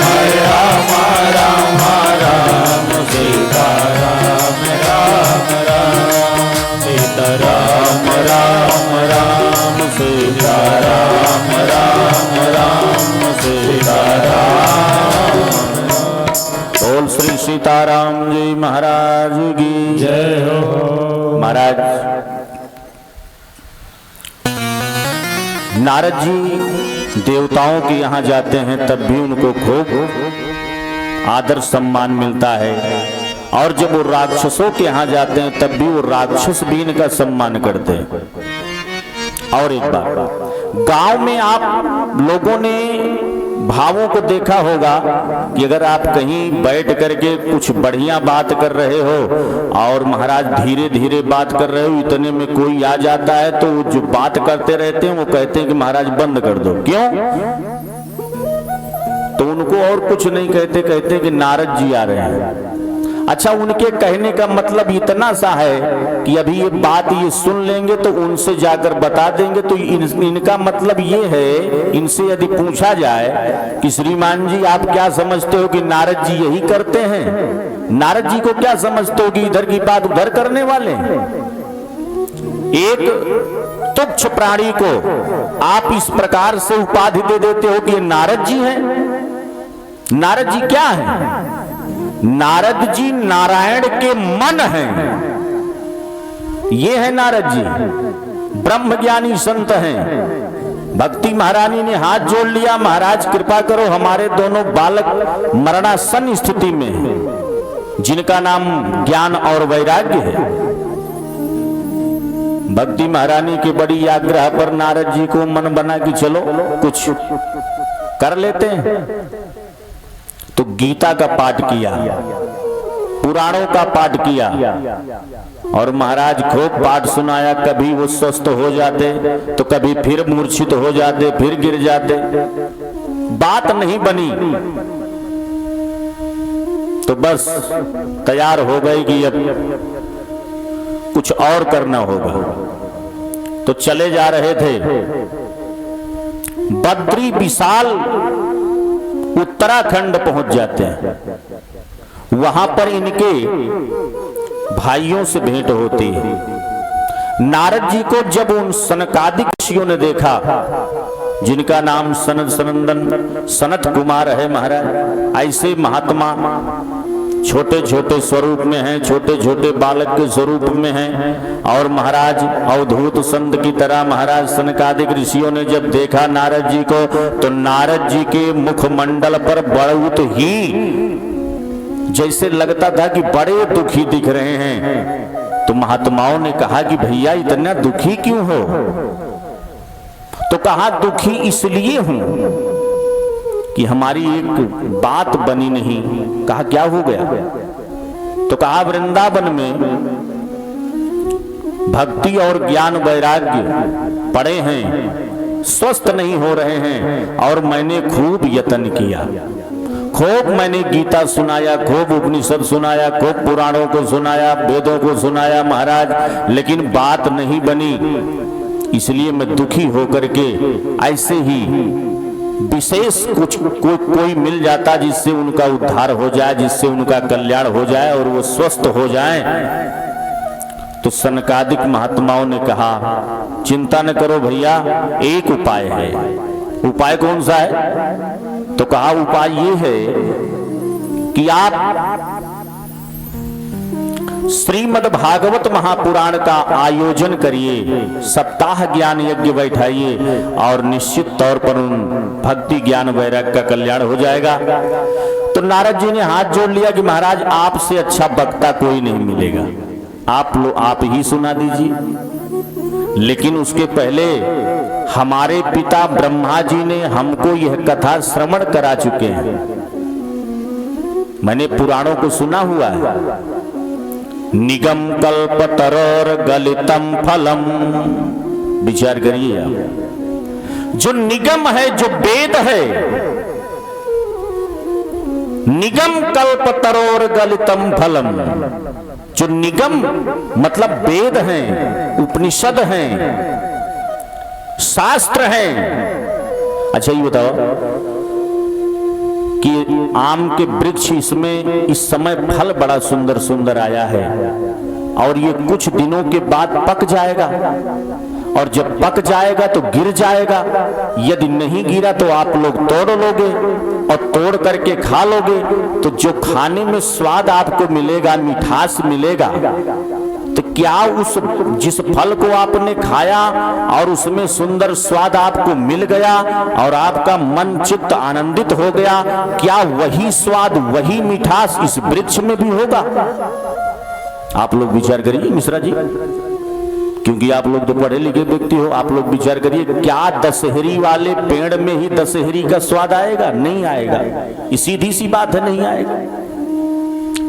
हरे राम राम राम सीता राम राम राम। सीता राम राम राम सीता राम राम राम। सीता राम। बोल श्री सीताराम जी महाराज की जय हो। महाराज नारद जी देवताओं के यहाँ जाते हैं तब भी उनको खूब आदर सम्मान मिलता है, और जब वो राक्षसों के यहाँ जाते हैं तब भी वो राक्षस भी इनका सम्मान करते हैं। और एक बात, गांव में आप लोगों ने भावों को देखा होगा कि अगर आप कहीं बैठ करके कुछ बढ़िया बात कर रहे हो और महाराज धीरे धीरे बात कर रहे हो, इतने में कोई आ जाता है तो वो जो बात करते रहते हैं वो कहते हैं कि महाराज बंद कर दो। क्यों? तो उनको और कुछ नहीं कहते, कहते कि नारद जी आ रहे हैं। अच्छा, उनके कहने का मतलब इतना सा है कि अभी ये बात ये सुन लेंगे तो उनसे जाकर बता देंगे। तो इनका मतलब ये है, इनसे यदि पूछा जाए कि श्रीमान जी आप क्या समझते हो कि नारद जी यही करते हैं, नारद जी को क्या समझते हो कि इधर की बात उधर करने वाले हैं? एक तुच्छ प्राणी को आप इस प्रकार से उपाधि दे देते हो कि ये नारद जी हैं। नारद जी क्या है? नारद जी नारायण के मन हैं। ये है नारद जी, ब्रह्म ज्ञानी संत हैं। भक्ति महारानी ने हाथ जोड़ लिया, महाराज कृपा करो हमारे दोनों बालक मरणासन स्थिति में हैं, जिनका नाम ज्ञान और वैराग्य है। भक्ति महारानी के बड़ी आग्रह पर नारद जी को मन बना कि चलो कुछ कर लेते हैं। तो गीता का पाठ किया, पुराणों का पाठ किया, और महाराज खूब पाठ सुनाया। कभी वो स्वस्थ हो जाते तो कभी फिर मूर्छित हो जाते, फिर गिर जाते, बात नहीं बनी। तो बस तैयार हो गई कि अब कुछ और करना होगा। तो चले जा रहे थे, बद्री विशाल उत्तराखंड पहुंच जाते हैं। वहां पर इनके भाइयों से भेंट होती है। नारद जी को जब उन सनकादिक ऋषियों ने देखा, जिनका नाम सनत सनंदन सनत कुमार है महाराज, ऐसे महात्मा छोटे छोटे स्वरूप में हैं, छोटे छोटे बालक के स्वरूप में हैं, और महाराज अवधूत संत की तरह महाराज सनकादिक ऋषियों ने जब देखा नारद जी को, तो नारद जी के मुखमंडल पर बहुत ही जैसे लगता था कि बड़े दुखी दिख रहे हैं। तो महात्माओं ने कहा कि भैया इतना दुखी क्यों हो? तो कहा दुखी इसलिए हूं कि हमारी एक बात बनी नहीं। कहा क्या हो गया? तो कहा वृंदावन में भक्ति और ज्ञान वैराग्य पड़े हैं, स्वस्थ नहीं हो रहे हैं, और मैंने खूब यत्न किया, खूब मैंने गीता सुनाया, खूब उपनिषद सुनाया, खूब पुराणों को सुनाया, वेदों को सुनाया महाराज, लेकिन बात नहीं बनी। इसलिए मैं दुखी होकर के ऐसे ही विशेष कुछ कोई मिल जाता जिससे उनका उद्धार हो जाए, जिससे उनका कल्याण हो जाए और वो स्वस्थ हो जाए। तो सनकादिक महात्माओं ने कहा चिंता न करो भैया, एक उपाय है। उपाय कौन सा है? तो कहा उपाय ये है कि आप श्रीमद् भागवत महापुराण का आयोजन करिए, सप्ताह सप्ताह ज्ञान यज्ञ बैठाइए और निश्चित तौर पर उन भक्ति ज्ञान वैराग्य का कल्याण हो जाएगा। तो नारद जी ने हाथ जोड़ लिया कि महाराज आपसे अच्छा वक्ता कोई नहीं मिलेगा, आप ही सुना दीजिए। लेकिन उसके पहले हमारे पिता ब्रह्मा जी ने हमको यह कथा श्रवण करा चुके हैं, मैंने पुराणों को सुना हुआ है। निगम कल्पतरोर गलितम फलम, विचार करिए आप, जो निगम है, जो वेद है, निगम कल्पतरोर गलितम फलम, जो निगम मतलब वेद हैं, उपनिषद हैं, शास्त्र हैं। अच्छा ये बताओ कि आम के वृक्ष इसमें इस समय फल बड़ा सुंदर सुंदर आया है और ये कुछ दिनों के बाद पक जाएगा, और जब पक जाएगा तो गिर जाएगा। यदि नहीं गिरा तो आप लोग तोड़ लोगे और तोड़ करके खा लोगे, तो जो खाने में स्वाद आपको मिलेगा, मिठास मिलेगा, तो क्या उस जिस फल को आपने खाया और उसमें सुंदर स्वाद आपको मिल गया और आपका मन चित्त आनंदित हो गया, क्या वही स्वाद वही मिठास इस वृक्ष में भी होगा? आप लोग विचार करिए मिश्रा जी, क्योंकि आप लोग तो पढ़े लिखे व्यक्ति हो, आप लोग विचार करिए, क्या दशहरी वाले पेड़ में ही दशहरी का स्वाद आएगा? नहीं आएगा। ये सीधी सी बात है, नहीं आएगा।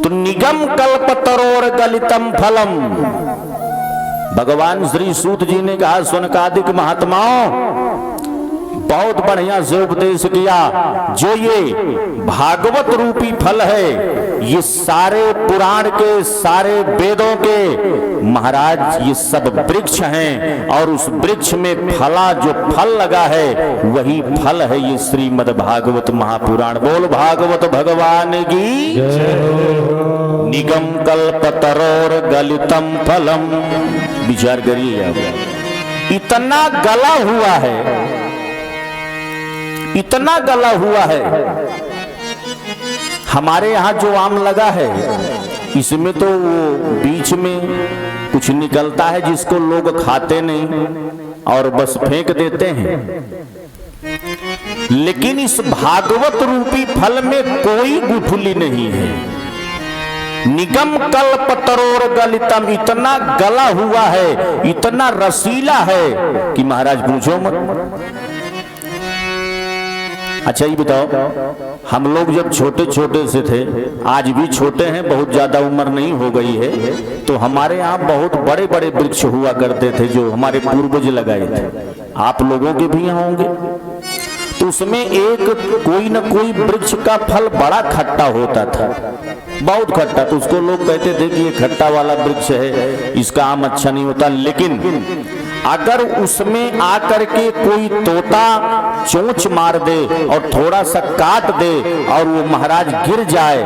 तो निगम कल्पतरोर गलितम फलम, भगवान श्री सूत जी ने कहा, सनकादिक महात्माओं बहुत बढ़िया से उपदेश किया। जो ये भागवत रूपी फल है, ये सारे पुराण के, सारे वेदों के महाराज ये सब वृक्ष हैं, और उस वृक्ष में फला जो फल लगा है वही फल है ये श्रीमद् भागवत महापुराण। बोल भागवत भगवान की। निगम कल्पतरोर गलितम फलम, विचार करिए आप, इतना गला हुआ है, इतना गला हुआ है। हमारे यहाँ जो आम लगा है इसमें तो वो बीच में कुछ निकलता है जिसको लोग खाते नहीं और बस फेंक देते हैं, लेकिन इस भागवत रूपी फल में कोई गुठली नहीं है। निगम कल्पतरोर गलितम, इतना गला हुआ है, इतना रसीला है कि महाराज पूछो मत। अच्छा ये बताओ, हम लोग जब छोटे छोटे से थे, आज भी छोटे हैं, बहुत ज्यादा उम्र नहीं हो गई है, तो हमारे यहाँ बहुत बड़े बड़े वृक्ष हुआ करते थे जो हमारे पूर्वज लगाए थे। आप लोगों के भी यहाँ होंगे। तो उसमें एक कोई न कोई वृक्ष का फल बड़ा खट्टा होता था, बहुत खट्टा। तो उसको लोग कहते थे कि ये खट्टा वाला वृक्ष है, इसका आम अच्छा नहीं होता। लेकिन अगर उसमें आकर के कोई तोता चोंच मार दे और थोड़ा सा काट दे और वो महाराज गिर जाए,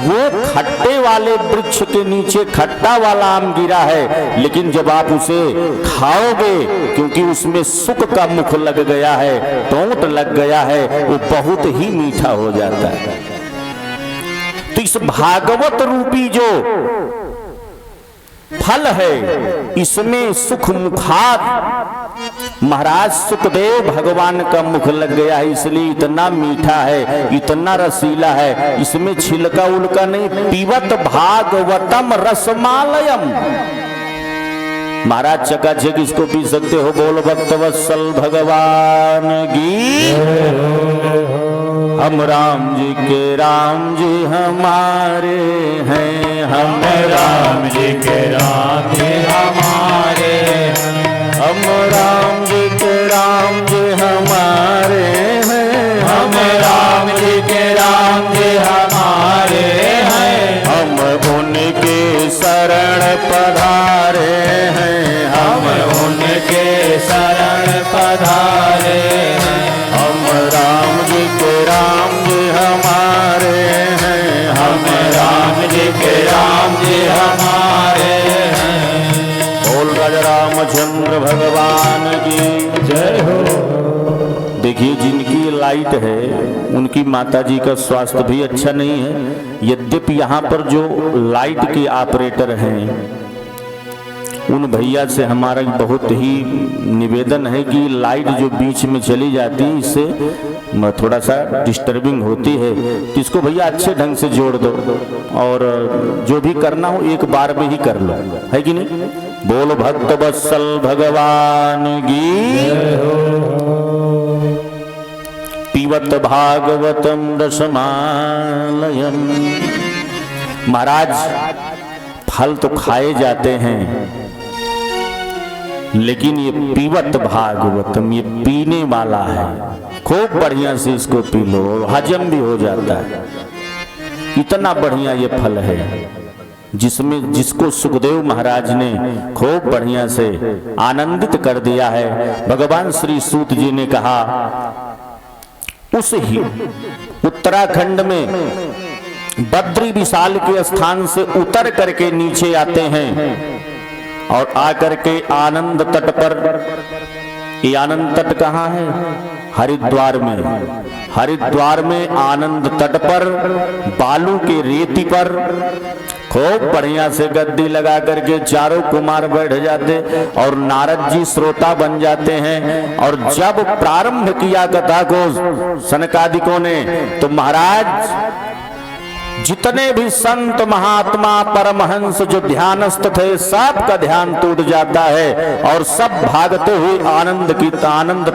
वो खट्टे वाले वृक्ष के नीचे खट्टा वाला आम गिरा है, लेकिन जब आप उसे खाओगे, क्योंकि उसमें सुक का मुख लग गया है, टोंट लग गया है, वो बहुत ही मीठा हो जाता है। तो इस भागवत रूपी जो फल है, इसमें सुख मुखार महाराज सुखदेव भगवान का मुख लग गया है, इसलिए इतना मीठा है, इतना रसीला है, इसमें छिलका उलका नहीं। पीवत भागवतम रसमालयम, महाराज चकाचक इसको पी सकते हो। बोल भक्तवत्सल भगवान की। हम राम जी के राम जी हमारे हैं, हम राम जी के राम जी हमारे हैं, हम राम जी के राम जी हमारे हैं, हम राम जी के राम जी हमारे हैं, हम उनके शरण पधारे हैं, हम उनके शरण पधारे हैं, हम राम जी के राम जी हमारे हैं, हम राम जी के राम जी हमारे हैं। बोल राजा रामचंद्र भगवान की जय हो। देखिए, जिनकी लाइट है उनकी माता जी का स्वास्थ्य भी अच्छा नहीं है। यद्यपि यहाँ पर जो लाइट के ऑपरेटर हैं उन भैया से हमारा बहुत ही निवेदन है कि लाइट जो बीच में चली जाती है इससे थोड़ा सा डिस्टर्बिंग होती है, तो इसको भैया अच्छे ढंग से जोड़ दो और जो भी करना हो एक बार में ही कर लो, है कि नहीं। बोल भक्त वत्सल भगवान की, पीवत भागवतम रसमालयम। महाराज फल तो खाए जाते हैं, लेकिन ये पीवत भागवतम ये पीने वाला है, खूब बढ़िया से इसको पी लो, हजम भी हो जाता है। इतना बढ़िया ये फल है जिसमें जिसको सुखदेव महाराज ने खूब बढ़िया से आनंदित कर दिया है। भगवान श्री सूत जी ने कहा उस ही उत्तराखंड में बद्री विशाल के स्थान से उतर करके नीचे आते हैं और आकर के आनंद तट पर, ये आनंद तट कहाँ है? हरिद्वार में। हरिद्वार में आनंद तट पर बालू के रेती पर खूब बढ़िया से गद्दी लगा करके चारों कुमार बैठ जाते और नारद जी श्रोता बन जाते हैं। और जब प्रारंभ किया कथा को सनकादिकों ने, तो महाराज जितने भी संत महात्मा परमहंस जो ध्यानस्थ थे सबका ध्यान टूट जाता है और सब भागते हुए आनंद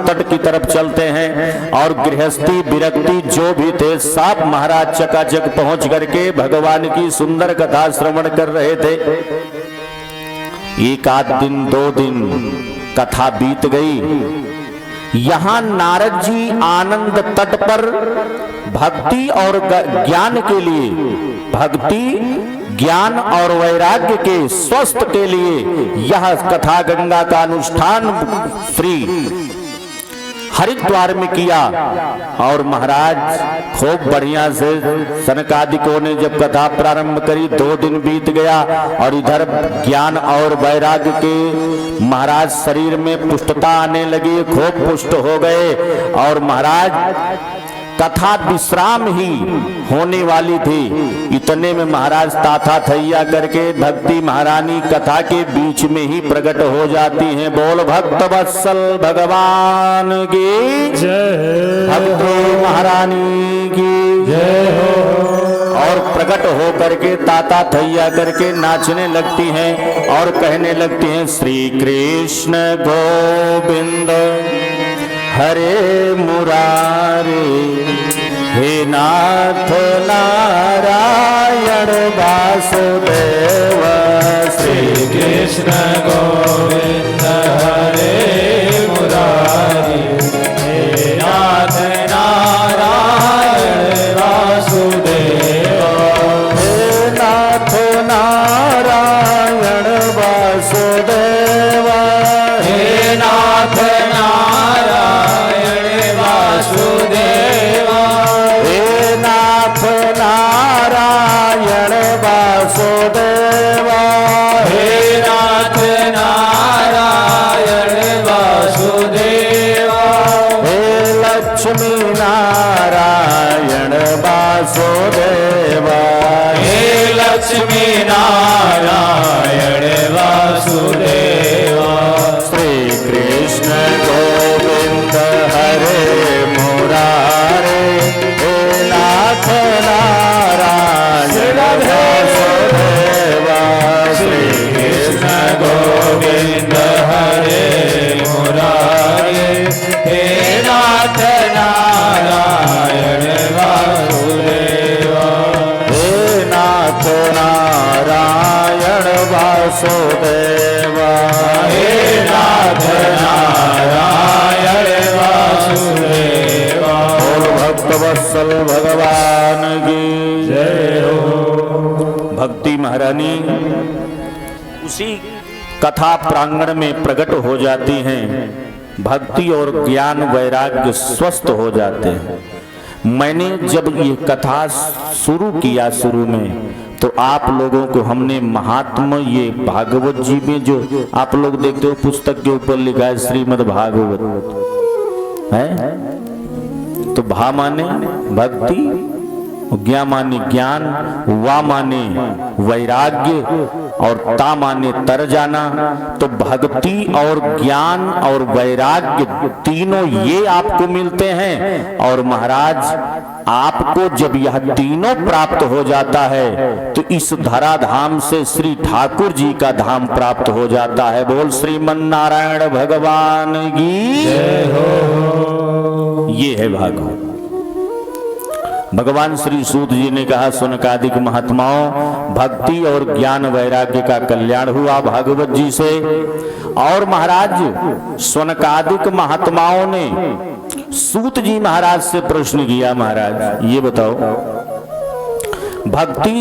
तट की तरफ चलते हैं। और गृहस्थी विरक्ति जो भी थे सब महाराज चकाचक पहुंच करके भगवान की सुंदर कथा श्रवण कर रहे थे। एक आध दिन 2 दिन कथा बीत गई। यहां नारद जी आनंद तट पर भक्ति और ज्ञान के लिए, भक्ति ज्ञान और वैराग्य के स्वस्थ के लिए यह कथा गंगा का अनुष्ठान श्री हरिद्वार में किया। और महाराज खूब बढ़िया से सनकादिकों ने जब कथा प्रारंभ करी, 2 दिन बीत गया और इधर ज्ञान और वैराग्य के महाराज शरीर में पुष्टता आने लगी, खूब पुष्ट हो गए। और महाराज कथा विश्राम ही होने वाली थी, इतने में महाराज ताथा थैया करके भक्ति महारानी कथा के बीच में ही प्रकट हो जाती हैं। बोल भक्त वत्सल भगवान की जय, भक्ति महारानी की जय हो। और प्रकट हो करके ताता थैया करके नाचने लगती हैं और कहने लगती हैं श्री कृष्ण गोविंद हरे मुरारे, हे नाथ नारायण वासुदेव। श्री कृष्ण गोविंद हरे मुरारी, हे नाथ नारायण वासुदेव। हे नाथ नारायण वासुदेव, हे नाथ वासुदेवा, हे नाथ नारायण वासुदेवा, हे नाथ नारायण वासुदेवा। हे लक्ष्मी नारायण वासुदेवा, हे लक्ष्मी नारायण वासुदेवा। श्री कृष्ण गोविंद हरे मुरारे, हे नाथ नारायण वासुदेवा। श्री कृष्ण गोविंद हरे मुरारे, हे नाथ नारायण वासुदेवा। हे नाथ नारायण वासुदेवा, हे नाथ नारायण वासुदेवा। बोल भक्त वत्सल भगवान की जय हो। भक्ति महारानी उसी कथा प्रांगण में प्रकट हो जाती हैं। भक्ति और ज्ञान वैराग्य स्वस्थ हो जाते हैं। मैंने जब ये कथा शुरू किया शुरू में, तो आप लोगों को हमने महात्मा ये भागवत जी में जो आप लोग देखते हो पुस्तक के ऊपर लिखा है श्रीमद् भागवत है, तो भा माने भक्ति, ज्ञा माने ज्ञान, वा माने वैराग्य और ता माने तर जाना। तो भक्ति और ज्ञान और वैराग्य तीनों ये आपको मिलते हैं। और महाराज आपको जब यह तीनों प्राप्त हो जाता है तो इस धराधाम से श्री ठाकुर जी का धाम प्राप्त हो जाता है। बोल श्रीमन नारायण भगवान की जय हो। ये है भागवत। भगवान श्री सूत जी ने कहा, सुनकादिक महात्माओं, भक्ति और ज्ञान वैराग्य का कल्याण हुआ भागवत जी से। और महाराज सुनकादिक महात्माओं ने सूत जी महाराज से प्रश्न किया, महाराज ये बताओ, भक्ति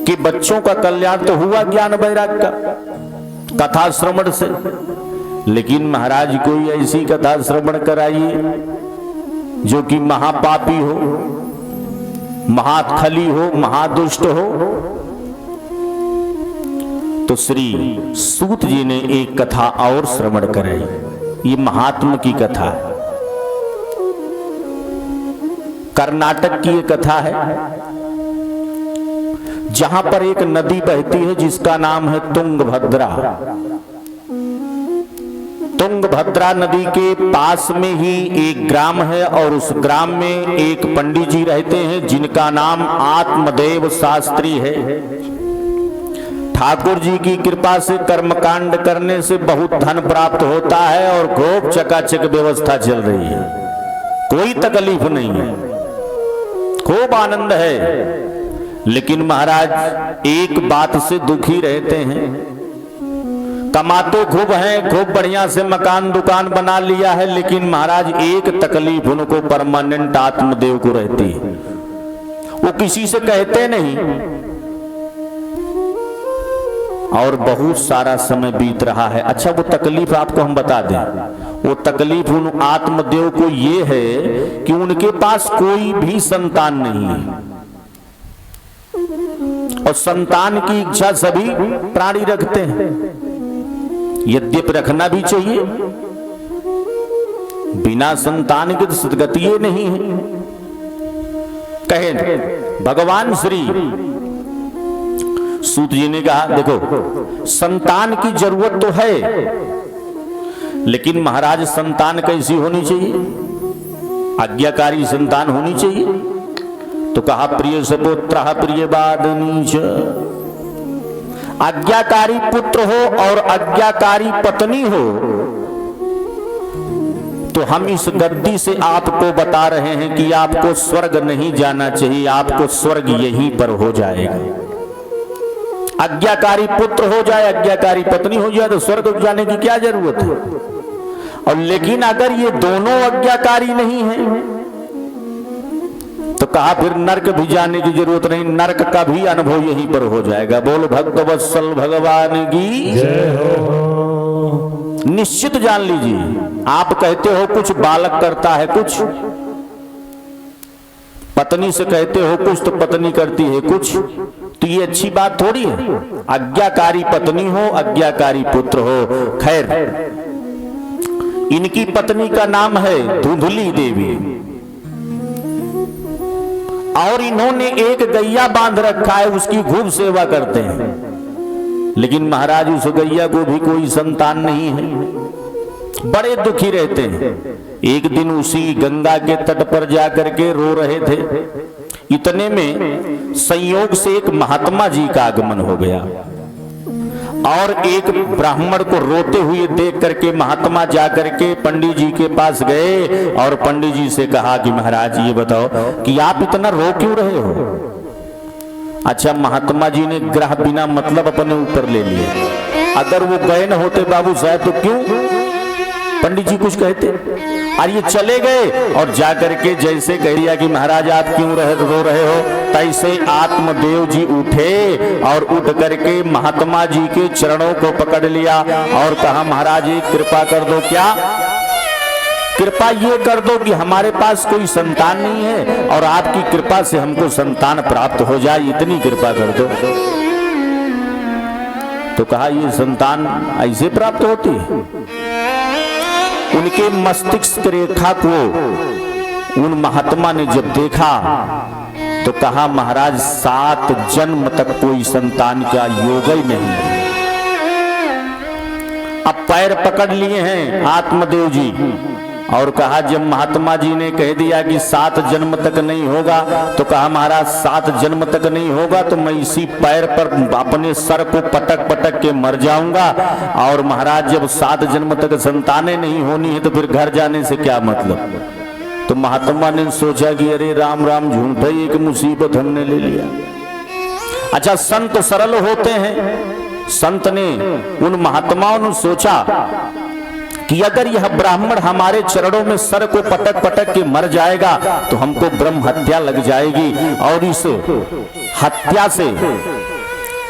के बच्चों का कल्याण तो हुआ ज्ञान वैराग्य का कथा श्रवण से, लेकिन महाराज कोई ऐसी कथा श्रवण कराइए जो कि महापापी हो, महाखली हो, महादुष्ट हो। तो श्री सूत जी ने एक कथा और श्रवण कराई। ये महात्मा की कथा है, कर्नाटक की ये कथा है, जहां पर एक नदी बहती है जिसका नाम है तुंगभद्रा। तुंगभद्रा नदी के पास में ही एक ग्राम है और उस ग्राम में एक पंडित जी रहते हैं जिनका नाम आत्मदेव शास्त्री है। ठाकुर जी की कृपा से कर्मकांड करने से बहुत धन प्राप्त होता है और खूब चकाचक व्यवस्था चल रही है, कोई तकलीफ नहीं है, खूब आनंद है। लेकिन महाराज एक बात से दुखी रहते हैं, कमाते खूब हैं, खूब बढ़िया से मकान दुकान बना लिया है, लेकिन महाराज एक तकलीफ उनको परमानेंट आत्मदेव को रहती है, वो किसी से कहते नहीं। और बहुत सारा समय बीत रहा है। अच्छा वो तकलीफ आपको हम बता दें, वो तकलीफ उन आत्मदेव को ये है कि उनके पास कोई भी संतान नहीं है। और संतान की इच्छा सभी प्राणी रखते हैं, यद्यपि रखना भी चाहिए, बिना संतान के तो सदगति नहीं है। कहे भगवान श्री सूत जी ने कहा, देखो संतान की जरूरत तो है, लेकिन महाराज संतान कैसी होनी चाहिए? आज्ञाकारी संतान होनी चाहिए। तो कहा प्रिय सपुत्र प्रिय बादनीच, आज्ञाकारी पुत्र हो और आज्ञाकारी पत्नी हो। तो हम इस गद्दी से आपको बता रहे हैं कि आपको स्वर्ग नहीं जाना चाहिए, आपको स्वर्ग यहीं पर हो जाएगा। आज्ञाकारी पुत्र हो जाए, आज्ञाकारी पत्नी हो जाए तो स्वर्ग जाने की क्या जरूरत है? और लेकिन अगर ये दोनों आज्ञाकारी नहीं है तो कहा फिर नरक भी जाने की जरूरत नहीं, नरक का भी अनुभव यहीं पर हो जाएगा। बोल भक्तवत्सल भगवान की जय हो। निश्चित जान लीजिए, आप कहते हो कुछ बालक करता है, कुछ पत्नी से कहते हो कुछ तो पत्नी करती है कुछ, तो ये अच्छी बात थोड़ी है। आज्ञाकारी पत्नी हो, आज्ञाकारी पुत्र हो। खैर इनकी पत्नी का नाम है धुंधली देवी और इन्होंने एक गैया बांध रखा है, उसकी खूब सेवा करते हैं। लेकिन महाराज उस गैया को भी कोई संतान नहीं है, बड़े दुखी रहते हैं। एक दिन उसी गंगा के तट पर जाकर के रो रहे थे, इतने में संयोग से एक महात्मा जी का आगमन हो गया और एक ब्राह्मण को रोते हुए देख करके महात्मा जाकर के पंडित जी के पास गए और पंडित जी से कहा कि महाराज ये बताओ कि आप इतना रो क्यों रहे हो? अच्छा महात्मा जी ने ग्रह बिना मतलब अपने ऊपर ले लिए। अगर वो गए न होते बाबू साहब तो क्यों पंडित जी कुछ कहते? और ये चले गए और जाकर के जैसे कह दिया कि महाराज आप क्यों रो रहे हो, तैसे आत्मदेव जी उठे और उठ करके महात्मा जी के चरणों को पकड़ लिया और कहा महाराज एक कृपा कर दो। क्या कृपा? ये कर दो कि हमारे पास कोई संतान नहीं है और आपकी कृपा से हमको संतान प्राप्त हो जाए, इतनी कृपा कर दो। तो कहा ये संतान ऐसे प्राप्त होती है? उनके मस्तिष्क रेखा को उन महात्मा ने जब देखा तो कहा महाराज 7 जन्म तक कोई संतान का योग ही नहीं है। अब पैर पकड़ लिए हैं आत्मदेव जी और कहा जब महात्मा जी ने कह दिया कि 7 जन्म तक नहीं होगा, तो कहा महाराज 7 जन्म तक नहीं होगा तो मैं इसी पैर पर अपने सर को पटक पटक के मर जाऊंगा। और महाराज जब 7 जन्म तक संतानें नहीं होनी है तो फिर घर जाने से क्या मतलब। तो महात्मा ने सोचा कि अरे राम राम झूठा ही एक मुसीबत हमने ले लिया। अच्छा संत सरल होते हैं। संत ने उन महात्माओं ने सोचा कि अगर यह ब्राह्मण हमारे चरणों में सर को पटक पटक के मर जाएगा तो हमको ब्रह्म हत्या लग जाएगी, और इस हत्या से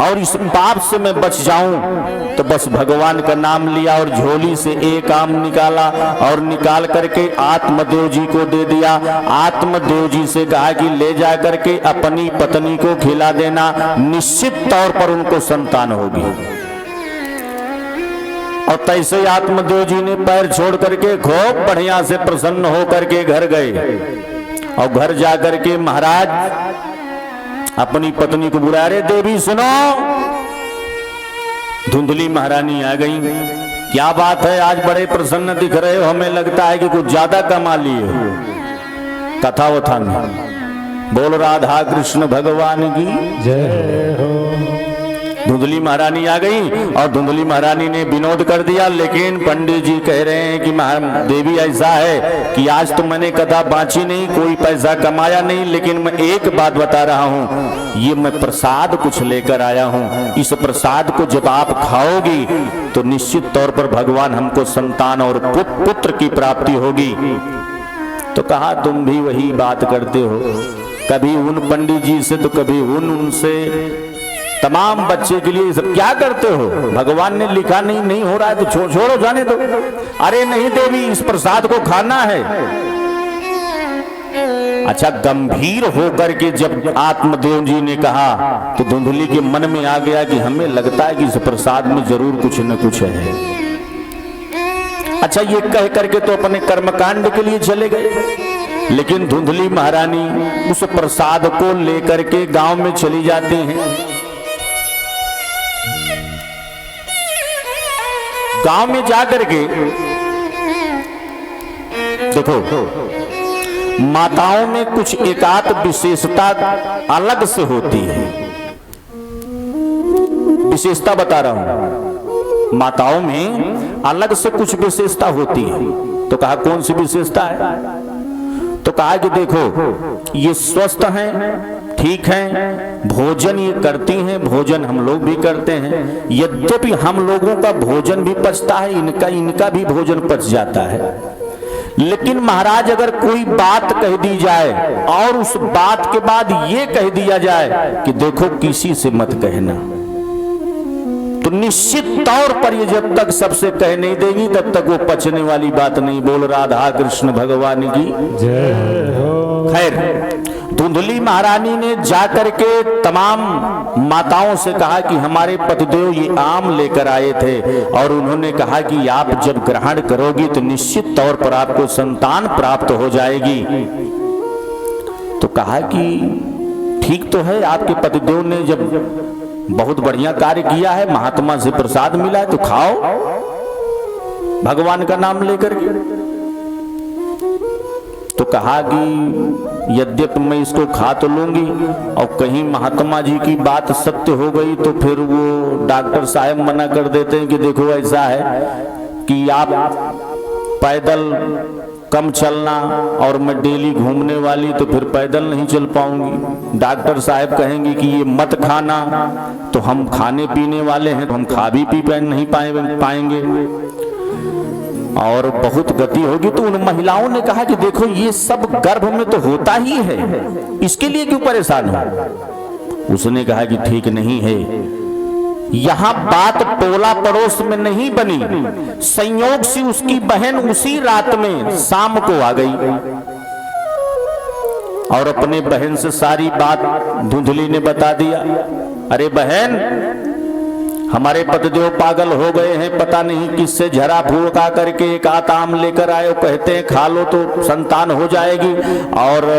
और इस पाप से मैं बच जाऊं। तो बस भगवान का नाम लिया और झोली से एक आम निकाला और निकाल करके आत्मदेव जी को दे दिया। आत्मदेव जी से कहा कि ले जा करके अपनी पत्नी को खिला देना, निश्चित तौर पर उनको संतान होगी। और तैसे ही आत्मदेव जी ने पैर छोड़ करके खूब बढ़िया से प्रसन्न होकर के घर गए। और घर जाकर के महाराज अपनी पत्नी को बुला रहे, देवी सुनो। धुंधली महारानी आ गई। क्या बात है, आज बड़े प्रसन्न दिख रहे हो, हमें लगता है कि कुछ ज्यादा कमा लिए हो। कथा वथा में बोल राधा कृष्ण भगवान की जय हो। धुंधली महारानी आ गई और धुंधली महारानी ने विनोद कर दिया। लेकिन पंडित जी कह रहे हैं कि देवी ऐसा है कि आज तो मैंने कथा बांची नहीं, कोई पैसा कमाया नहीं, लेकिन मैं एक बात बता रहा हूँ, ये मैं प्रसाद कुछ लेकर आया हूँ। इस प्रसाद को जब आप खाओगी तो निश्चित तौर पर भगवान हमको संतान और पुत्र की प्राप्ति होगी। तो कहा तुम भी वही बात करते हो, कभी उन पंडित जी से तो कभी उनसे, तमाम बच्चे के लिए सब क्या करते हो। भगवान ने लिखा नहीं हो रहा है तो छोड़ो जाने दो। अरे नहीं देवी, इस प्रसाद को खाना है। अच्छा गंभीर होकर के जब आत्मदेव जी ने कहा तो धुंधली के मन में आ गया कि हमें लगता है कि इस प्रसाद में जरूर कुछ न कुछ है। अच्छा ये कह करके तो अपने कर्मकांड के लिए चले गए। लेकिन धुंधली महारानी उस प्रसाद को लेकर के गांव में चली जाती हैं। गांव में जाकर के देखो माताओं में कुछ एकाध विशेषता अलग से होती है। विशेषता बता रहा हूं, माताओं में अलग से कुछ विशेषता होती है। तो कहा कौन सी विशेषता है। तो कहा कि देखो ये स्वस्थ हैं, ठीक हैं, भोजन ये करती हैं, भोजन हम लोग भी करते हैं। यद्यपि हम लोगों का भोजन भी पचता है, इनका भी भोजन पच जाता है। लेकिन महाराज अगर कोई बात कह दी जाए और उस बात के बाद ये कह दिया जाए कि देखो किसी से मत कहना, तो निश्चित तौर पर ये जब तक सबसे कह नहीं देगी तब तक वो पचने वाली बात नहीं। बोल राधा कृष्ण भगवान की जय हो। खैर धुंधली महारानी ने जाकर के तमाम माताओं से कहा कि हमारे पतिदेव ये आम लेकर आए थे और उन्होंने कहा कि आप जब ग्रहण करोगी तो निश्चित तौर पर आपको संतान प्राप्त हो जाएगी। तो कहा कि ठीक तो है, आपके पतिदेव ने जब बहुत बढ़िया कार्य किया है, महात्मा से प्रसाद मिला है तो खाओ भगवान का नाम लेकर के। तो कहा कि यद्यपि मैं इसको खा तो लूंगी और कहीं महात्मा जी की बात सत्य हो गई तो फिर वो डॉक्टर साहब मना कर देते हैं कि देखो ऐसा है कि आप पैदल कम चलना और मैं डेली घूमने वाली तो फिर पैदल नहीं चल पाऊंगी। डॉक्टर साहब कहेंगे कि ये मत खाना, तो हम खाने पीने वाले हैं तो हम खा भी पी नहीं पाएंगे और बहुत गति होगी। तो उन महिलाओं ने कहा कि देखो ये सब गर्भ में तो होता ही है, इसके लिए क्यों परेशान हो। उसने कहा कि ठीक नहीं है, यहां बात टोला पड़ोस में नहीं बनी, संयोग से उसकी बहन उसी रात में शाम को आ गई और अपने बहन से सारी बात धुंधली ने बता दिया। अरे बहन, हमारे पतिदेव पागल हो गए हैं, पता नहीं किससे झरा फूका करके एक आध आम लेकर आए, कहते हैं खा लो तो संतान हो जाएगी, और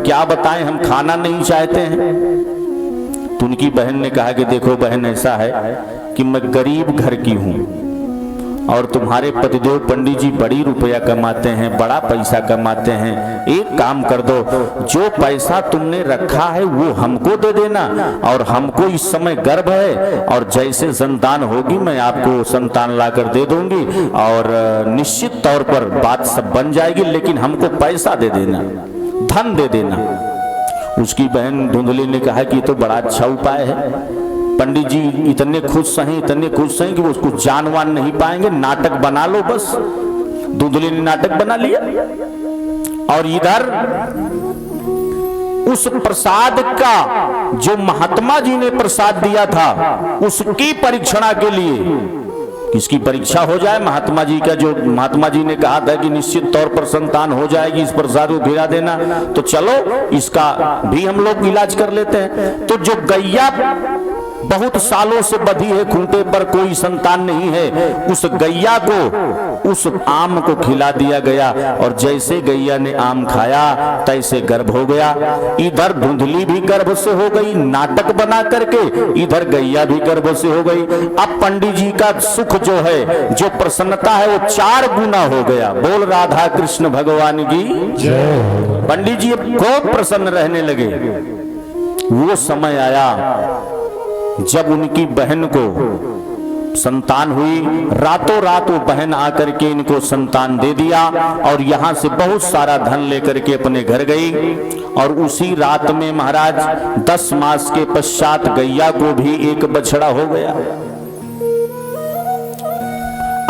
क्या बताएं हम खाना नहीं चाहते हैं। तो उनकी बहन ने कहा कि देखो बहन, ऐसा है कि मैं गरीब घर की हूं और तुम्हारे पतिदेव पंडित जी बड़ी रुपया कमाते हैं, बड़ा पैसा कमाते हैं। एक काम कर दो, जो पैसा तुमने रखा है वो हमको दे देना, और हमको इस समय गर्भ है और जैसे संतान होगी मैं आपको संतान लाकर दे दूंगी, और निश्चित तौर पर बात सब बन जाएगी, लेकिन हमको पैसा दे देना, धन दे देना। उसकी बहन धुंधली ने कहा कि ये तो बड़ा अच्छा उपाय है, पंडित जी इतने खुश हैं, इतने खुश हैं कि वो उसको जानवान नहीं पाएंगे, नाटक बना लो बस। धुंधली ने नाटक बना लिया, और इधर उस प्रसाद का जो महात्मा जी ने प्रसाद दिया था उसकी परीक्षणा के लिए, किसकी परीक्षा हो जाए, महात्मा जी का, जो महात्मा जी ने कहा था कि निश्चित तौर पर संतान हो जाएगी, इस प्रसाद को गिरा देना, तो चलो इसका भी हम लोग इलाज कर लेते हैं। तो जो गैया बहुत सालों से बधी है, खूंटे पर कोई संतान नहीं है, उस गैया को उस आम को खिला दिया गया, और जैसे गैया ने आम खाया तैसे गर्भ हो गया। इधर धुंधली भी गर्भ से हो गई नाटक बना करके, इधर गैया भी गर्भ से हो गई। अब पंडित जी का सुख जो है, जो प्रसन्नता है, वो 4 गुना हो गया। बोल राधा कृष्ण भगवान की जय। पंडित जी खूब प्रसन्न रहने लगे। वो समय आया जब उनकी बहन को संतान हुई, रातों रात वो बहन आकर के इनको संतान दे दिया, और यहां से बहुत सारा धन लेकर के अपने घर गई। और उसी रात में महाराज 10 मास के पश्चात गैया को भी एक बछड़ा हो गया।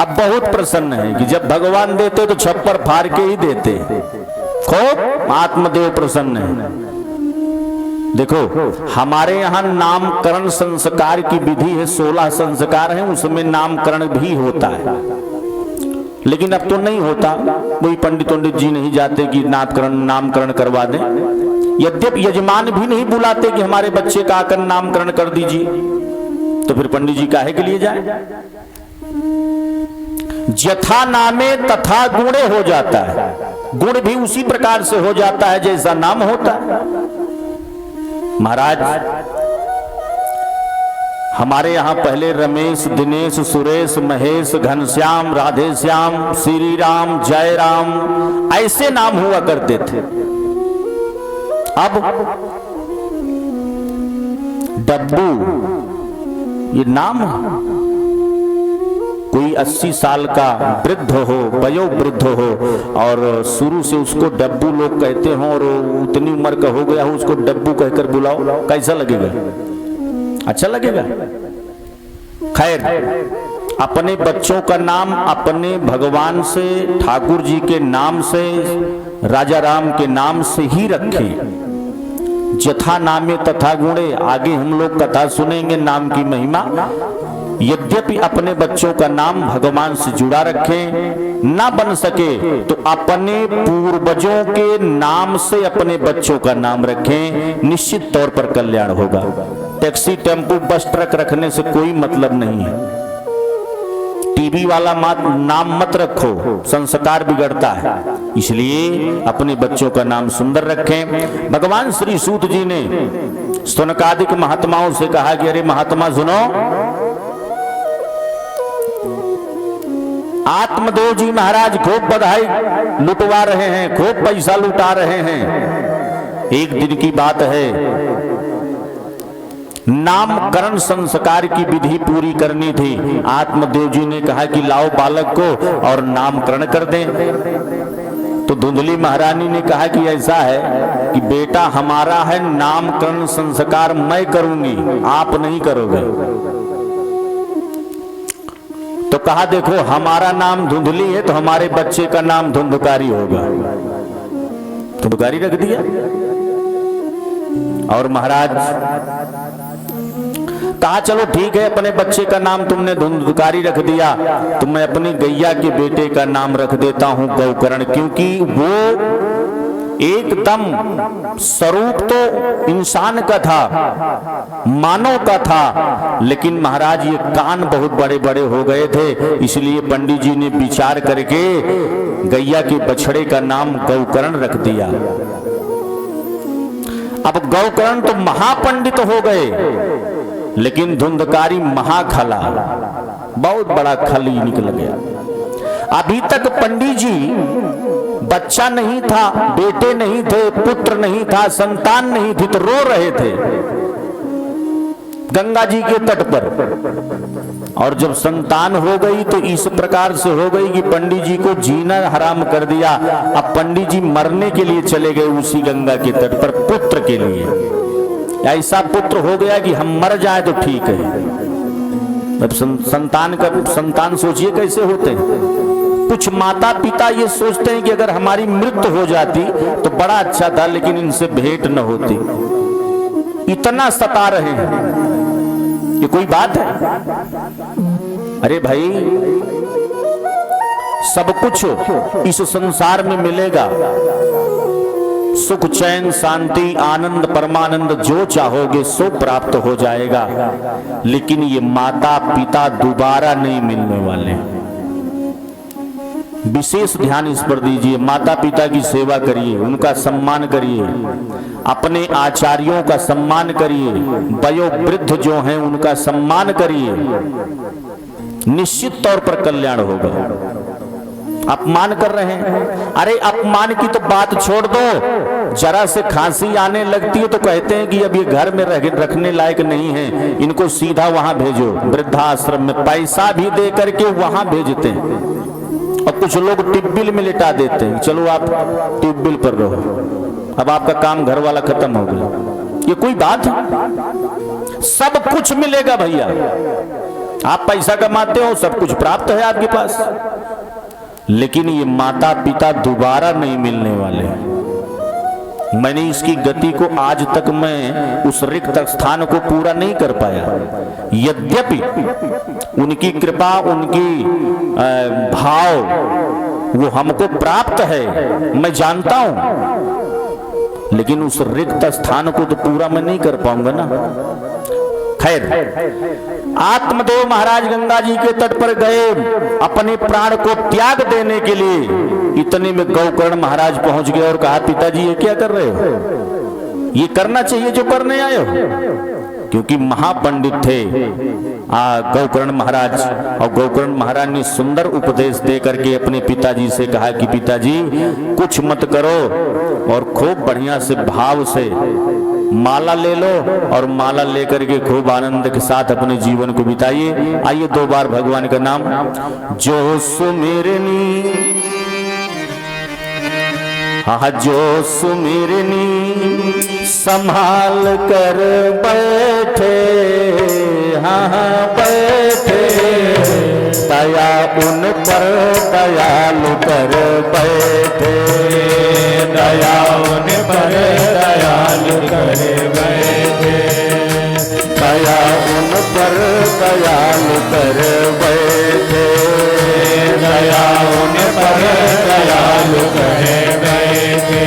अब बहुत प्रसन्न है कि जब भगवान देते तो छप्पर फाड़ के ही देते, खूब आत्मदेव प्रसन्न है। देखो हमारे यहाँ नामकरण संस्कार की विधि है, 16 संस्कार हैं, उसमें नामकरण भी होता है, लेकिन अब तो नहीं होता। कोई पंडित जी नहीं जाते कि नामकरण करवा दें। यद्यपि यजमान भी नहीं बुलाते कि हमारे बच्चे का आकर नामकरण कर दीजिए, तो फिर पंडित जी काहे के लिए जाए। जथा नामे तथा गुणे हो जाता है, गुण भी उसी प्रकार से हो जाता है जैसा नाम होता है। महाराज हमारे यहां पहले रमेश, दिनेश, सुरेश, महेश, घनश्याम, राधेश्याम, श्री राम, जय राम ऐसे नाम हुआ करते थे। अब डब्बू ये नाम है। कोई 80 साल का वृद्ध हो, वयोवृद्ध हो, और शुरू से उसको डब्बू लोग कहते हो, और उतनी उम्र का हो गया हो उसको डब्बू कहकर बुलाओ, कैसा लगेगा? अच्छा लगेगा? खैर, अपने बच्चों का नाम अपने भगवान से, ठाकुर जी के नाम से, राजा राम के नाम से ही रखें। जथा नामे तथा गुणे, आगे हम लोग कथा सुनेंगे नाम की महिमा। यद्यपि अपने बच्चों का नाम भगवान से जुड़ा रखें, ना बन सके तो अपने पूर्वजों के नाम से अपने बच्चों का नाम रखें, निश्चित तौर पर कल्याण होगा। टैक्सी, टेम्पू, बस, ट्रक रखने से कोई मतलब नहीं है। टीवी वाला नाम मत रखो, संस्कार बिगड़ता है। इसलिए अपने बच्चों का नाम सुंदर रखें। भगवान श्री सूत जी ने स्तुनकादिक महात्माओं से कहा कि अरे महात्मा सुनो, आत्मदेव जी महाराज खूब बधाई लुटवा रहे हैं, खूब पैसा लुटा रहे हैं। एक दिन की बात है, नामकरण संस्कार की विधि पूरी करनी थी। आत्मदेव जी ने कहा कि लाओ बालक को और नामकरण कर दें। तो धुंधली महारानी ने कहा कि ऐसा है कि बेटा हमारा है, नामकरण संस्कार मैं करूंगी, आप नहीं करोगे। तो कहा देखो हमारा नाम धुंधली है तो हमारे बच्चे का नाम धुंधकारी होगा। धुंधकारी रख दिया। और महाराज कहा चलो ठीक है, अपने बच्चे का नाम तुमने धुंधकारी रख दिया तो मैं अपनी गैया के बेटे का नाम रख देता हूं गौकर्ण, क्योंकि वो एकदम स्वरूप तो इंसान का था, मानव का था, लेकिन महाराज ये कान बहुत बड़े बड़े हो गए थे, इसलिए पंडित जी ने विचार करके गैया के बछड़े का नाम गौकर्ण रख दिया। अब गौकर्ण तो महापंडित हो गए, लेकिन धुंधकारी महाखला, बहुत बड़ा खल ही निकल गया। अभी तक पंडित जी बच्चा नहीं था, बेटे नहीं थे, पुत्र नहीं था, संतान नहीं थी, तो रो रहे थे गंगा जी के तट पर। और जब संतान हो गई तो इस प्रकार से हो गई कि पंडित जी को जीना हराम कर दिया। अब पंडित जी मरने के लिए चले गए उसी गंगा के तट पर पुत्र के लिए। ऐसा पुत्र हो गया कि हम मर जाए तो ठीक है। अब संतान सोचिए कैसे होते हैं। कुछ माता पिता ये सोचते हैं कि अगर हमारी मृत्यु हो जाती तो बड़ा अच्छा था, लेकिन इनसे भेंट न होती, इतना सता रहे हैं। ये कोई बात है? अरे भाई, सब कुछ इस संसार में मिलेगा, सुख चैन शांति आनंद परमानंद जो चाहोगे सो प्राप्त हो जाएगा, लेकिन ये माता पिता दोबारा नहीं मिलने वाले। विशेष ध्यान इस पर दीजिए। माता पिता की सेवा करिए, उनका सम्मान करिए, अपने आचार्यों का सम्मान करिए, वयोवृद्ध जो हैं उनका सम्मान करिए, निश्चित तौर पर कल्याण होगा। अपमान कर रहे हैं, अरे अपमान की तो बात छोड़ दो, जरा से खांसी आने लगती है तो कहते हैं कि अब ये घर में रखने लायक नहीं है, इनको सीधा वहां भेजो वृद्धाश्रम में, पैसा भी दे करके वहां भेजते हैं। और कुछ लोग टिब्बिल में लिटा देते हैं, चलो आप टिब्बिल पर रहो, अब आपका काम घर वाला खत्म हो गया। ये कोई बात है? सब कुछ मिलेगा भैया, आप पैसा कमाते हो, सब कुछ प्राप्त है आपके पास, लेकिन ये माता पिता दोबारा नहीं मिलने वाले। मैंने इसकी गति को आज तक मैं उस रिक्त स्थान को पूरा नहीं कर पाया। यद्यपि उनकी कृपा, उनकी भाव वो हमको प्राप्त है, मैं जानता हूं, लेकिन उस रिक्त स्थान को तो पूरा मैं नहीं कर पाऊंगा ना। खैर, आत्मदेव महाराज गंगा जी के तट पर गए अपने प्राण को त्याग देने के लिए। इतने में गौकर्ण महाराज पहुंच गए और कहा, पिताजी ये क्या कर रहे हो? ये करना चाहिए जो करने आए हो, क्योंकि महापंडित थे गौकर्ण महाराज। और गौकर्ण महाराज ने सुंदर उपदेश दे करके अपने पिताजी से कहा कि पिताजी कुछ मत करो और खूब बढ़िया से भाव से माला ले लो, और माला लेकर के खूब आनंद के साथ अपने जीवन को बिताइए। आइए 2 बार भगवान का नाम। जो सुमिरनी, हाँ जो सुमिरनी संभाल कर बैठे, हाँ बैठे, दया उन पर दयालु कर बैठे, दया उन पर दयालु कर बैठे, दया उन पर दयालु कर बैठे, दया उन पर दयालु कर बैठे,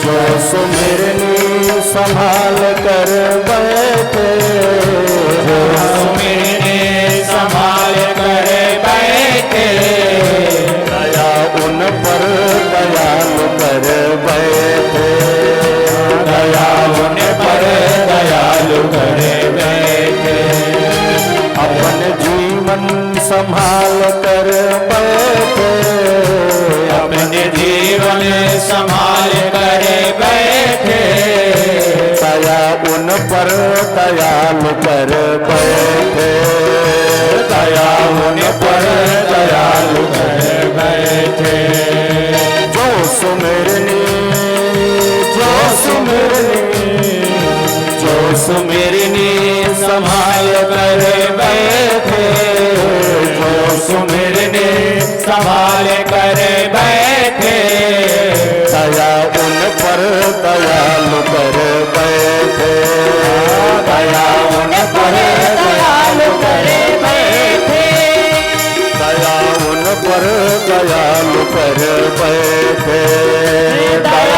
जो सुमिरनी संभाल कर बैठे, जो सुमिरनी संभाल कर बैठे, दया उन पर दयालु कर बैठे, दया उन पर दयालु कर बैठे, अपन जीवन संभाल कर बैठे, अपने जीवन संभाल कर बैठे, दया उन पर दयालु कर बैठे, दया उन पर दयालु कर बैठे, जो सुमिरनी, जो सुमिरनी, जो सुमिरनी संभाल कर बैठे, जो सुमिरनी संभाल कर बैठे, दया उन पर दयालु कर बैठे, दया उन पर दयालु कर बैठे, दया उन पर दयालु कर बैठे, दया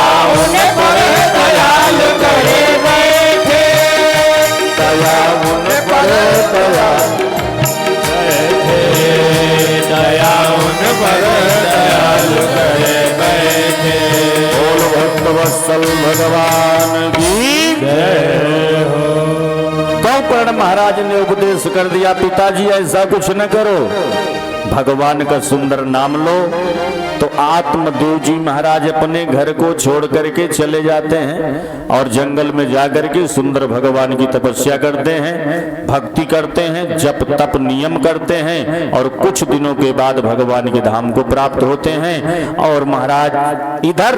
भगवान की जय हो। गौकर्ण महाराज ने उपदेश कर दिया, पिताजी ऐसा कुछ न करो, भगवान का सुंदर नाम लो। तो आत्मदेव जी महाराज अपने घर को छोड़ करके चले जाते हैं और जंगल में जाकर के सुंदर भगवान की तपस्या करते हैं, भक्ति करते हैं, जप तप नियम करते हैं और कुछ दिनों के बाद भगवान के धाम को प्राप्त होते हैं। और महाराज इधर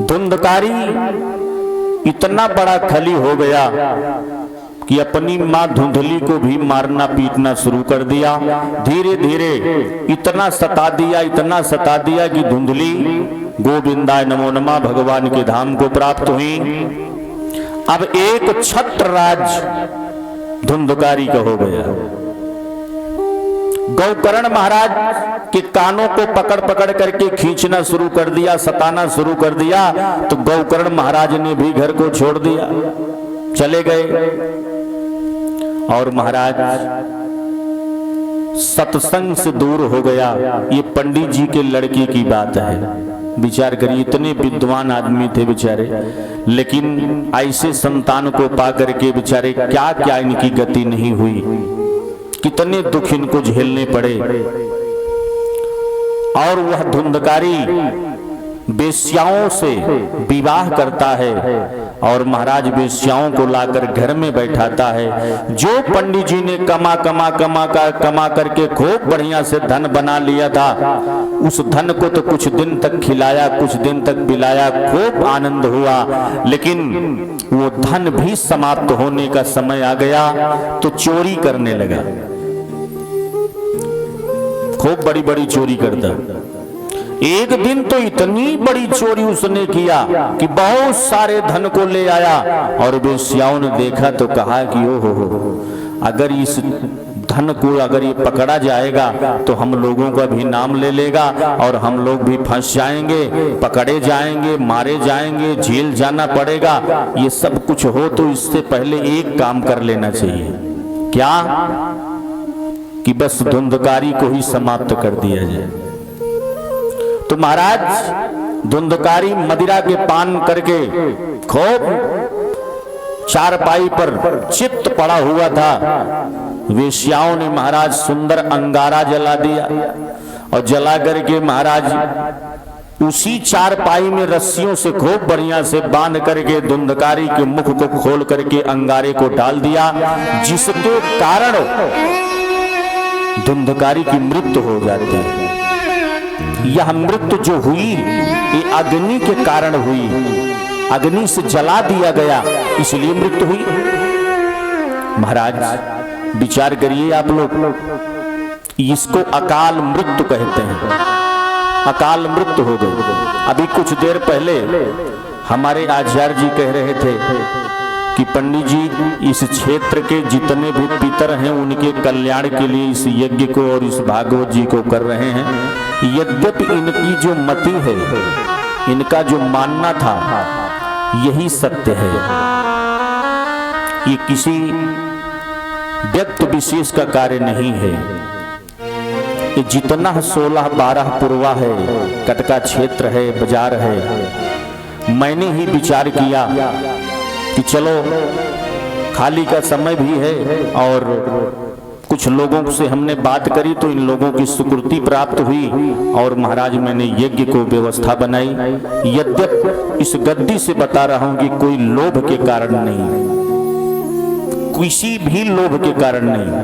धुंधकारी इतना बड़ा खली हो गया कि अपनी मां धुंधली को भी मारना पीटना शुरू कर दिया। धीरे धीरे इतना सता दिया कि धुंधली गोविंदाय नमो नमः भगवान के धाम को प्राप्त हुई। अब एक छत्र राज धुंधकारी का हो गया। गौकर्ण महाराज के कानों को पकड़ पकड़ करके खींचना शुरू कर दिया, सताना शुरू कर दिया। तो गौकर्ण महाराज ने भी घर को छोड़ दिया, चले गए। और महाराज सत्संग से दूर हो गया। ये पंडित जी के लड़के की बात है। विचार करिए, इतने विद्वान आदमी थे बेचारे, लेकिन ऐसे संतान को पा करके बेचारे क्या क्या इनकी गति नहीं हुई, कितने दुख इनको झेलने पड़े। और वह धुंधकारी वेश्याओं से विवाह करता है और महाराज वेश्याओं को लाकर घर में बैठाता है। जो पंडित जी ने कमा करके खूब बढ़िया से धन बना लिया था, उस धन को तो कुछ दिन तक खिलाया, कुछ दिन तक पिलाया, खूब आनंद हुआ। लेकिन वो धन भी समाप्त होने का समय आ गया तो चोरी करने लगा, खूब बड़ी बड़ी चोरी करता। एक दिन तो इतनी बड़ी चोरी उसने किया कि बहुत सारे धन को ले आया। और वेश्याओं ने देखा तो कहा कि ओहो, अगर इस धन को अगर ये पकड़ा जाएगा तो हम लोगों का भी नाम ले लेगा और हम लोग भी फंस जाएंगे, पकड़े जाएंगे, मारे जाएंगे, जेल जाना पड़ेगा। ये सब कुछ हो तो इससे पहले एक काम कर लेना चाहिए, क्या कि बस धुंधकारी को ही समाप्त कर दिया जाए। तो महाराज धुंधकारी मदिरा के पान करके खूब चारपाई पर चित्त पड़ा हुआ था। वेश्याओं ने महाराज सुंदर अंगारा जला दिया और जला करके महाराज उसी चारपाई में रस्सियों से खूब बढ़िया से बांध करके धुंधकारी के मुख को खोल करके अंगारे को डाल दिया, जिसके कारण धुंधकारी की मृत्यु हो जाती है। यह मृत्यु जो हुई ये अग्नि के कारण हुई, अग्नि से जला दिया गया, इसलिए मृत्यु हुई। महाराज विचार करिए आप लोग, इसको अकाल मृत्यु कहते हैं। अकाल मृत्यु हो गई। अभी कुछ देर पहले हमारे आचार्य जी कह रहे थे कि पंडित जी इस क्षेत्र के जितने भी पितर हैं उनके कल्याण के लिए इस यज्ञ को और इस भागवत जी को कर रहे हैं। यद्यपि इनकी जो मति है, इनका जो मानना था, यही सत्य है। ये किसी व्यक्ति विशेष का कार्य नहीं है। ये जितना 16-12 पुरवा है, कटका क्षेत्र है, बाजार है, मैंने ही विचार किया कि चलो खाली का समय भी है और कुछ लोगों से हमने बात करी तो इन लोगों की स्वीकृति प्राप्त हुई और महाराज मैंने यज्ञ को व्यवस्था बनाई। यद्यप इस गद्दी से बता रहा हूं कि कोई लोभ के कारण नहीं, किसी भी लोभ के कारण नहीं,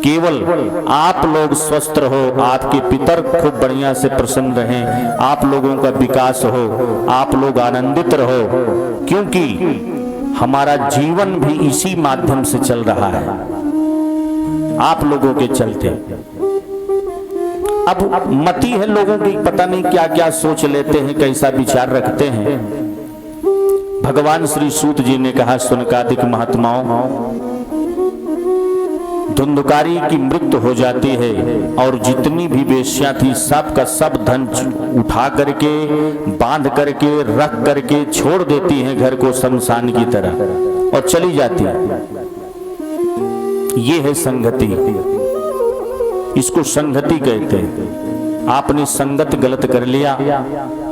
केवल आप लोग स्वस्थ रहो, आपके पितर खूब बढ़िया से प्रसन्न रहें, आप लोगों का विकास हो, आप लोग आनंदित रहो, क्योंकि हमारा जीवन भी इसी माध्यम से चल रहा है, आप लोगों के चलते। अब मति है लोगों की, पता नहीं क्या क्या सोच लेते हैं, कैसा विचार रखते हैं। भगवान श्री सूत जी ने कहा, सुनकादिक महात्माओं, धुंधकारी की मृत्यु हो जाती है और जितनी भी वेश्या थी सब का सब धन उठा करके बांध करके रख करके छोड़ देती हैं घर को शमशान की तरह और चली जाती है। ये है संगति, इसको संगति कहते हैं। आपने संगत गलत कर लिया,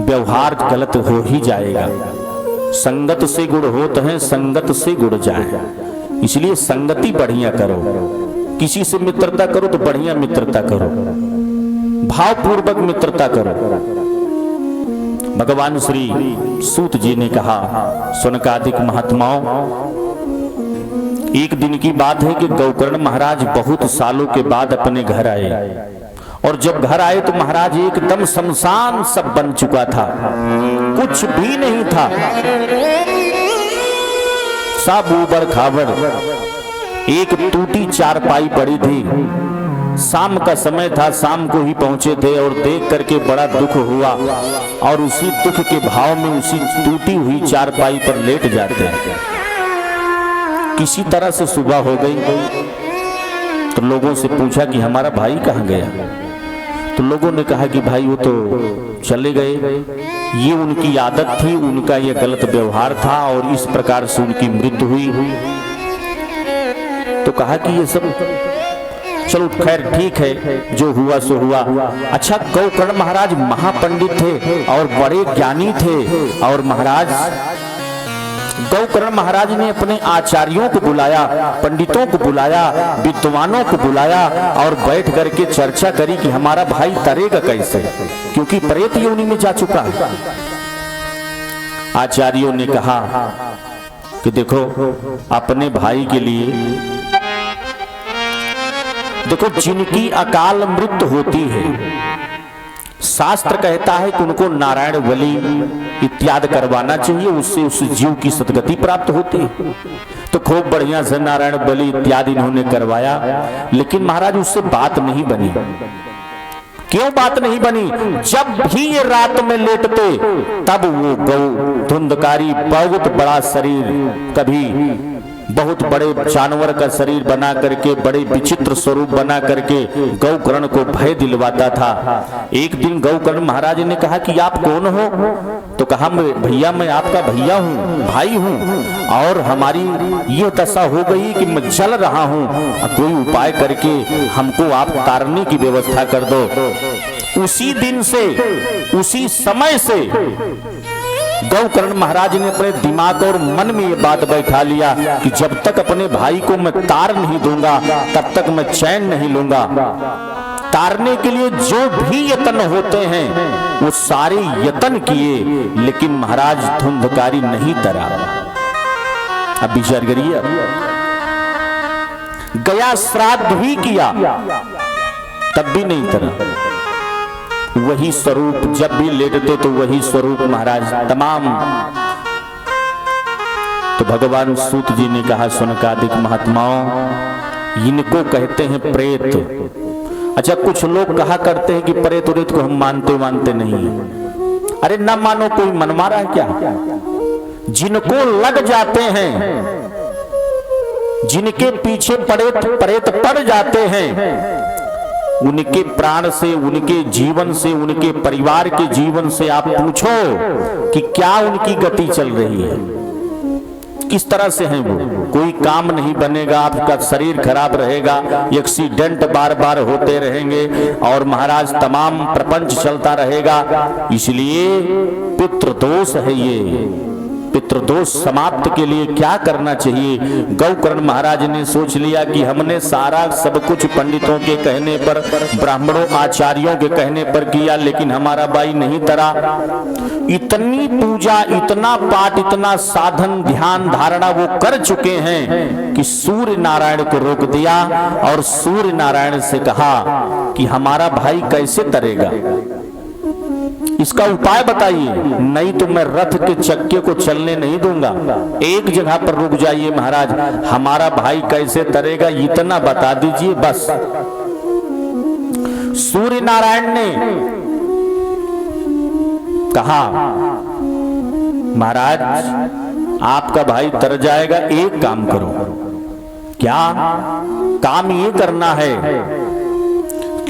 व्यवहार गलत हो ही जाएगा। संगत से गुण होते हैं, संगत से गुण जाए। इसलिए संगति बढ़िया करो, किसी से मित्रता करो तो बढ़िया मित्रता करो, भावपूर्वक मित्रता करो। भगवान श्री सूत जी ने कहा, सुनकादिक महात्माओं, एक दिन की बात है कि गौकर्ण महाराज बहुत सालों के बाद अपने घर आए, और जब घर आए तो महाराज एकदम शमशान सब बन चुका था, कुछ भी नहीं था, सब ऊबड़ खाबड़। एक टूटी चारपाई पड़ी थी, शाम का समय था, शाम को ही पहुंचे थे और देख करके बड़ा दुख हुआ, और उसी दुख के भाव में उसी टूटी हुई चारपाई पर लेट जाते हैं। किसी तरह से सुबह हो गई तो लोगों से पूछा कि हमारा भाई कहाँ गया, तो लोगों ने कहा कि भाई वो तो चले गए, ये उनकी आदत थी, उनका ये गलत व्यवहार था और इस प्रकार से उनकी मृत्यु हुई। तो कहा कि ये सब चलो खैर ठीक है, जो हुआ सो हुआ। अच्छा, गौकर्ण महाराज महापंडित थे और बड़े ज्ञानी थे, और महाराज गौकर्ण महाराज ने अपने आचार्यों को बुलाया, पंडितों को बुलाया, विद्वानों को बुलाया और बैठ करके चर्चा करी कि हमारा भाई तरेगा कैसे, क्योंकि प्रेत योनि में जा चुका है। आचार्यों ने कहा कि देखो, अपने भाई के लिए देखो, जिनकी अकाल मृत्यु होती है, शास्त्र कहता है कि उनको नारायण बलि इत्यादि करवाना चाहिए, उससे उस जीव की सदगति प्राप्त होती है। तो खूब बढ़िया से नारायण बलि इत्यादि इन्होंने करवाया, लेकिन महाराज उससे बात नहीं बनी। क्यों बात नहीं बनी? जब भी ये रात में लेटते तब वो गौ धुंधकारी बहुत बड़ा शरीर, कभी बहुत बड़े जानवर का शरीर बना करके, बड़े विचित्र स्वरूप बना करके गौकर्ण को भय दिलवाता था। एक दिन गौकर्ण महाराज ने कहा कि आप कौन हो? तो कहा, भैया मैं आपका भैया हूँ, भाई हूँ, और हमारी ये दशा हो गई कि मैं जल रहा हूँ, कोई उपाय करके हमको आप तारने की व्यवस्था कर दो। उसी दिन से, उसी समय से गौकर्ण महाराज ने अपने दिमाग और मन में ये बात बैठा लिया कि जब तक अपने भाई को मैं तार नहीं दूंगा तब तक मैं चैन नहीं लूंगा। तारने के लिए जो भी यत्न होते हैं वो सारे यत्न किए, लेकिन महाराज धुंधकारी नहीं तरा। अब विचार करिए, गया श्राद्ध भी किया तब भी नहीं तरा। वही स्वरूप, जब भी लेटते तो वही स्वरूप महाराज तमाम। तो भगवान सूत जी ने कहा, सुनकादिक महात्माओं, इनको कहते हैं प्रेत। अच्छा, कुछ लोग कहा करते हैं कि प्रेत उरेत को हम मानते नहीं। अरे ना मानो, कोई मन मारा है क्या? जिनको लग जाते हैं, जिनके पीछे प्रेत पड़ जाते हैं, उनके प्राण से, उनके जीवन से, उनके परिवार के जीवन से आप पूछो कि क्या उनकी गति चल रही है, किस तरह से हैं वो। कोई काम नहीं बनेगा, आपका शरीर खराब रहेगा, एक्सीडेंट बार बार होते रहेंगे और महाराज तमाम प्रपंच चलता रहेगा। इसलिए पितृदोष है ये। पितृदोष समाप्त के लिए क्या करना चाहिए? गौकर्ण महाराज ने सोच लिया कि हमने सारा सब कुछ पंडितों के कहने पर, ब्राह्मणों आचार्यों के कहने पर किया, लेकिन हमारा भाई नहीं तरा। इतनी पूजा, इतना पाठ, इतना साधन, ध्यान, धारणा वो कर चुके हैं कि सूर्य नारायण को रोक दिया और सूर्य नारायण से कहा कि हमारा भाई कैसे तरेगा, इसका उपाय बताइए, नहीं तो मैं रथ के चक्के को चलने नहीं दूंगा। एक जगह पर रुक जाइए महाराज, हमारा भाई कैसे तरेगा इतना बता दीजिए बस। सूर्य नारायण ने कहा, महाराज आपका भाई तर जाएगा, एक काम करो। क्या काम? ये करना है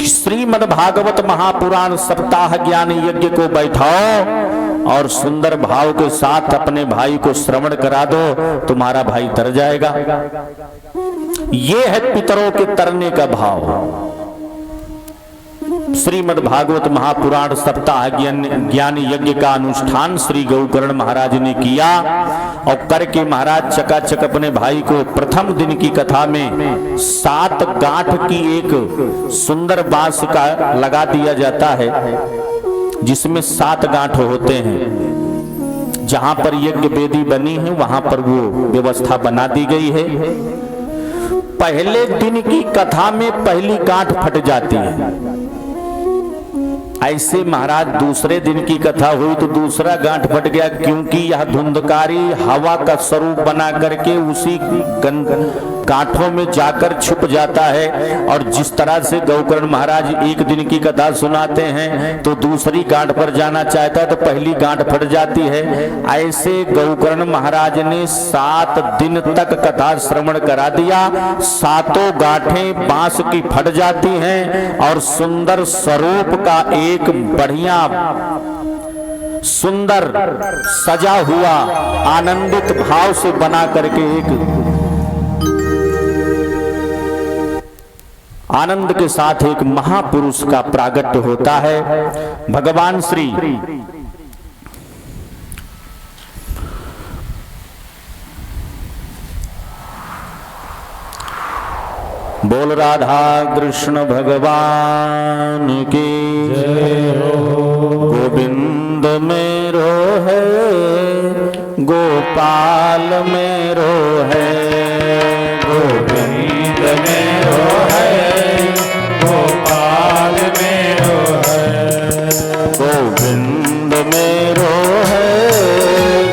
श्रीमद् भागवत महापुराण सप्ताह ज्ञान यज्ञ को बैठाओ और सुंदर भाव के साथ अपने भाई को श्रवण करा दो, तुम्हारा भाई तर जाएगा। ये है पितरों के तरने का भाव। श्रीमद् भागवत महापुराण सप्ताह ज्ञान यज्ञ का अनुष्ठान श्री गौकर्ण महाराज ने किया और करके महाराज चकाचक अपने भाई को प्रथम दिन की कथा में 7 गांठ की एक सुंदर बांस का लगा दिया जाता है, जिसमें 7 गांठ होते हैं। जहां पर यज्ञ वेदी बनी है वहां पर वो व्यवस्था बना दी गई है। पहले दिन की कथा में पहली गांठ फट जाती है। ऐसे महाराज दूसरे दिन की कथा हुई तो दूसरा गांठ फट गया, क्योंकि यह धुंधकारी हवा का स्वरूप बना करके उसी गांठों में जाकर छुप जाता है। और जिस तरह से गौकर्ण महाराज एक दिन की कथा सुनाते हैं तो दूसरी गांठ पर जाना चाहता है तो पहली गांठ फट जाती है। ऐसे गौकर्ण महाराज ने 7 दिन तक कथा श्रवण करा दिया। 7 गांठें बांस की फट जाती हैं और सुंदर स्वरूप का एक बढ़िया सुंदर सजा हुआ आनंदित भाव से बना करके एक आनंद के साथ एक महापुरुष का प्रागट्य होता है। भगवान श्री बोल राधा कृष्ण भगवान की गोविंद मेरो है गोपाल मेरो है, गोविंद मेरो है गोपाल मेरो है, गोविंद मेरो है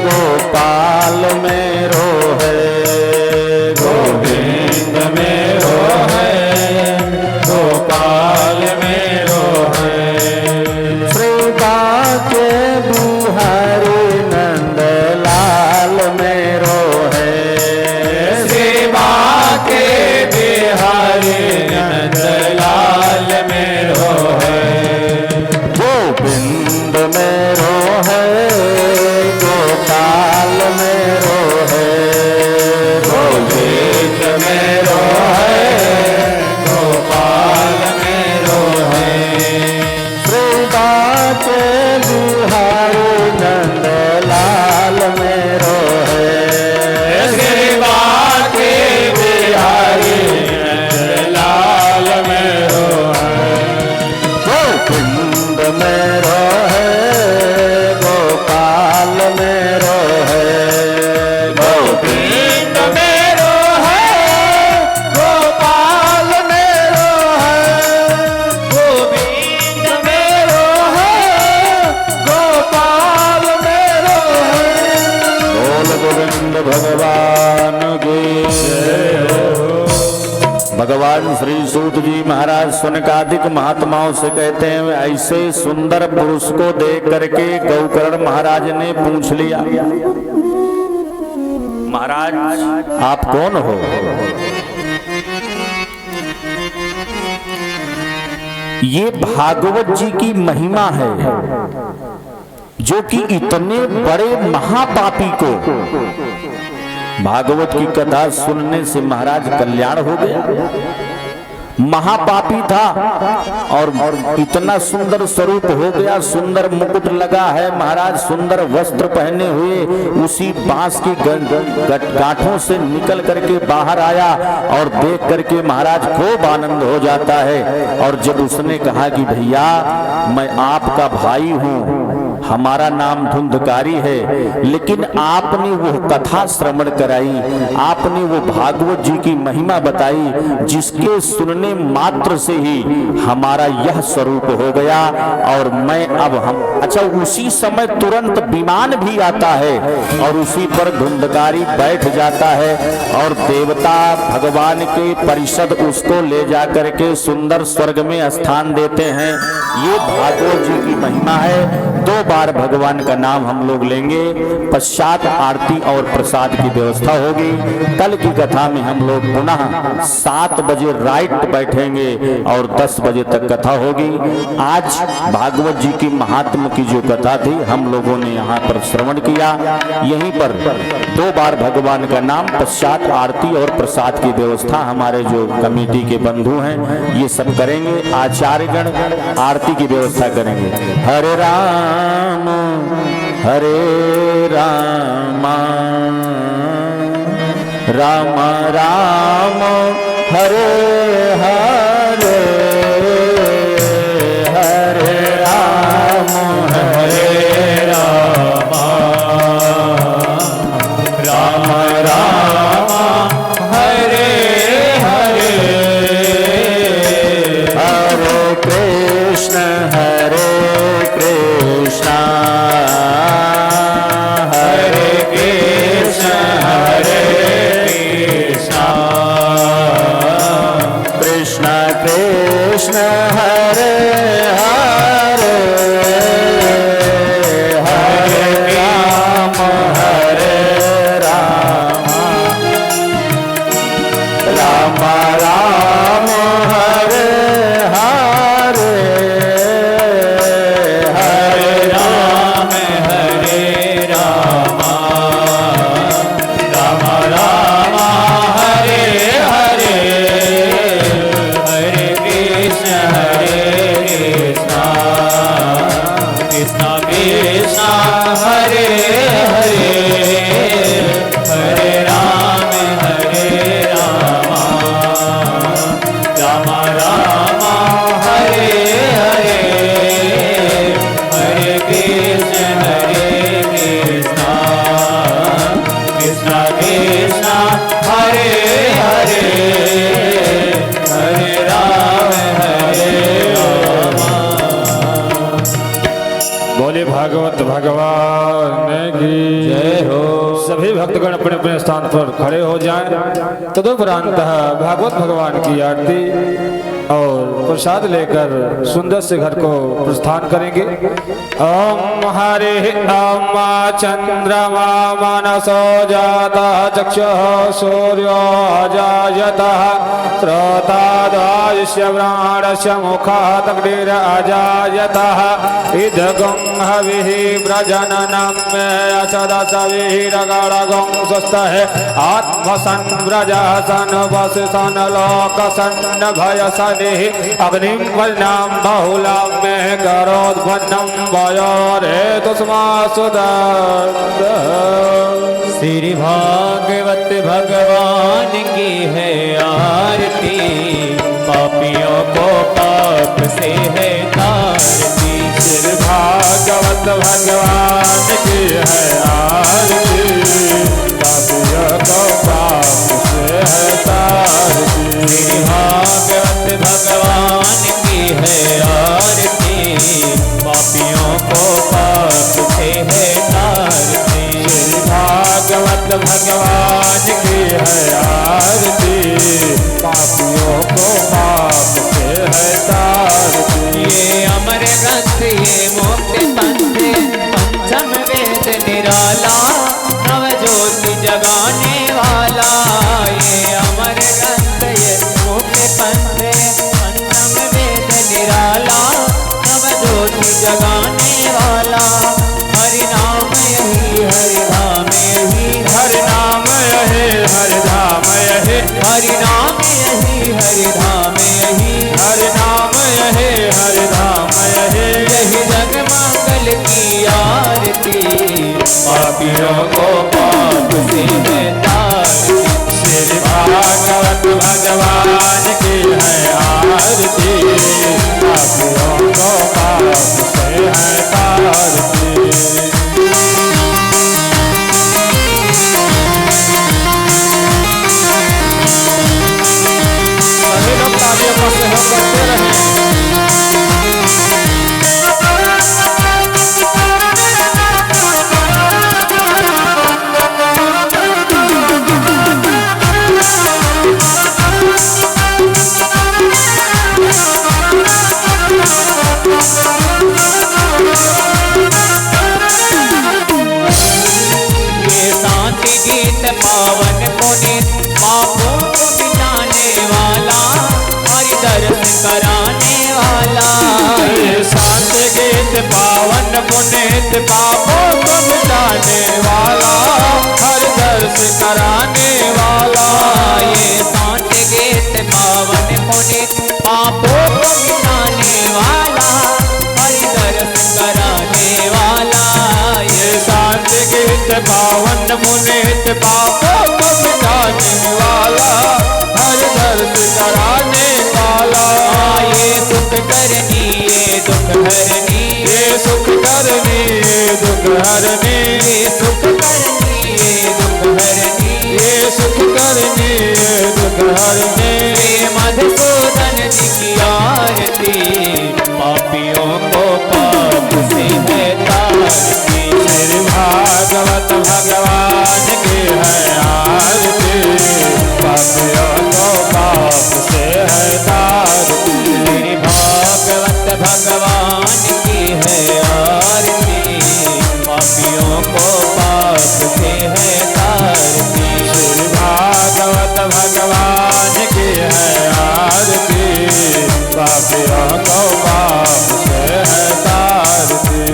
गोपाल मेरो है, गोविंद मेरो गोपाल मेरो है। श्रीबा के बिहारी नंद लाल मेरो है, श्रीबा के बिहारी नंद लाल मेरो है, गोविंद मेरो है गोपाल मेरो है, गोविंद मेरो है गोपाल मेरो है। श्रीबा के बिहारी नंद लाल मेरो है, श्रीबा के बिहारी नंद लाल मेरो है, गोविंद मेरो है गोपाल मेरो है, गोविंद मेरो है गोपाल मेरो है, गोविंद मेरो है गोपाल मेरो है। बोल गोविंद भगवान की भगवान श्री सूत जी महाराज सुनकादिक महात्माओं से कहते हैं, ऐसे सुंदर पुरुष को देख करके गौकर्ण महाराज ने पूछ लिया, महाराज आप कौन हो? ये भागवत जी की महिमा है, जो कि इतने बड़े महापापी को भागवत की कथा सुनने से महाराज कल्याण हो गया। महापापी था और इतना सुंदर स्वरूप हो गया, सुंदर मुकुट लगा है महाराज, सुंदर वस्त्र पहने हुए उसी बांस की गांठों से निकल करके बाहर आया और देख करके महाराज खूब आनंद हो जाता है। और जब उसने कहा कि भैया मैं आपका भाई हूँ, हमारा नाम धुंधकारी है, लेकिन आपने वो कथा श्रवण कराई, आपने वो भागवत जी की महिमा बताई, जिसके सुनने मात्र से ही हमारा यह स्वरूप हो गया। और मैं अब हम अच्छा उसी समय तुरंत विमान भी आता है और उसी पर धुंधकारी बैठ जाता है और देवता भगवान के परिषद उसको ले जा करके सुंदर स्वर्ग में स्थान देते हैं। ये भागवत जी की महिमा है। 2 बार भगवान का नाम हम लोग लेंगे, पश्चात आरती और प्रसाद की व्यवस्था होगी। कल की कथा में हम लोग पुनः 7 बजे राइट बैठेंगे और 10 बजे तक कथा होगी। आज भागवत जी की महात्म की जो कथा थी हम लोगों ने यहाँ पर श्रवण किया। यहीं पर 2 बार भगवान का नाम, पश्चात आरती और प्रसाद की व्यवस्था हमारे जो कमेटी के बंधु हैं ये सब करेंगे। आचार्यगण आरती की व्यवस्था करेंगे। हरे राम राम राम हरे हरे, हरे राम राम राम हरे हरे, हरे कृष्ण कृष्ण हरे कृष्ण कृष्ण कृष्ण हरे हरे, हरे राम राम राम हरे हरे, हरे राम राम हरे हरे, हरे कृष्ण कृष्ण कृष्ण हरे हरे, हरे राम राम राम हरे हरे, हरे कृष्ण कृष्ण कृष्ण हरे हरे, हरे राम बोले भागवत भगवान की जय हो। सभी भक्तगण अपने अपने स्थान पर खड़े हो जाएं। तदुपरांत भागवत भगवान की आरती और प्रसाद लेकर सुंदर से घर को प्रस्थान करेंगे। ओम हरे ओम चंद्रमा मनसो जाता चक्षुः सूर्यो अजायतः श्रोतादायुष्य प्राणस्य मुखात् अग्निर अजायतः इदगं हविः व्रजननं मे असदसविरगणगं स्वस्तः आत्मसन् व्रजसन् वसन् लोकसन् भयसन् अग्निं वर्णां बहुलां मे करोद्भन्नं वयोरे तस्मात्सुदत्। श्री भागवत भगवान की है आरती, पापियों को पाप से है तारती। श्री भागवत भगवान की है आरती, पापियों को पाप से है तारती। श्री भागवत भगवान की है आरती, पापियों को पाप से है तारती। श्री भागवत भगवान की है आरती, पापियों को पाप से है तारती। ये अमर ग्रंथ ये मोक्ष पंथ, पंचम वेद निराला, नव ज्योति जगाने वाला। ये अमर ग्रंथ ये मोक्ष पंथ, पंचम वेद निराला, नव ज्योति जगाने वाला। हरि नाम यही हरि धाम यही, हरि नाम यही हरि धाम यही, हरि नाम यही हरि धाम यही, हरि नाम यही हरि धाम यही। यही जग मंगल की आरती, पापियों को पाप से है तारती। श्री भागवत भगवान की है आरती, पापियों को पाप से है तारती। सभी लोग तालियों का सहयोग करते रहें। ये शांति गीत पावन पुनीत, पापों को मिटाने वाला, हरि दर्शन कराने वाला। ये शांत गीत पावन पुनीत, पापों को मिटाने वाला, हर दर्श कराने वाला। ये सांत गीत पावन पुनीत पापों को मिटाने वाला, हरि दर्श कराने वाला। ये शांत गीत पावन पुनीत पापों को मिटाने वाला, हर दर्श कराने वाला। ये सुख करनी ये दुख हरनी, ये सुख करनी ये दुख हरनी, ये सुख करनी ये दुख हरनी, ये सुख करनी ये दुख हरनी। ये मधुसूदन जी की आरती, पापियों को पाप से है तारती। श्री भागवत भगवान की है आरती, पापियों को पाप से है तारती। श्री भागवत भगवान की है आरती, पापियों को पाप से है तारती। श्री भागवत भगवान की है आरती, पापियों को पाप से है तारती।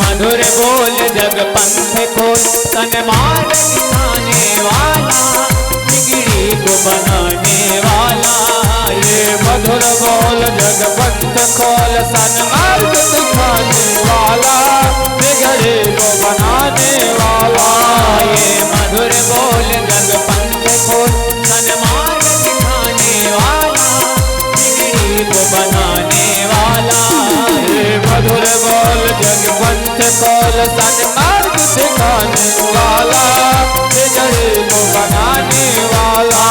मधुर बोल जग पंथ खोल, तन मार्ग दिखाने वाला, बिगड़ी को बनाने वाला। ये मधुर बोल जग पंथ खोल, सन्मार्ग दिखाने वाला, बिगड़े को बनाने वाला। ये मधुर बोल जग पंथ खोल, सन्मार्ग दिखाने वाला, बिगड़ी को बनाने वाला। ये मधुर बोल जग पंथ खोल, सन्मार्ग दिखाने वाला, बिगड़े को बनाने वाला।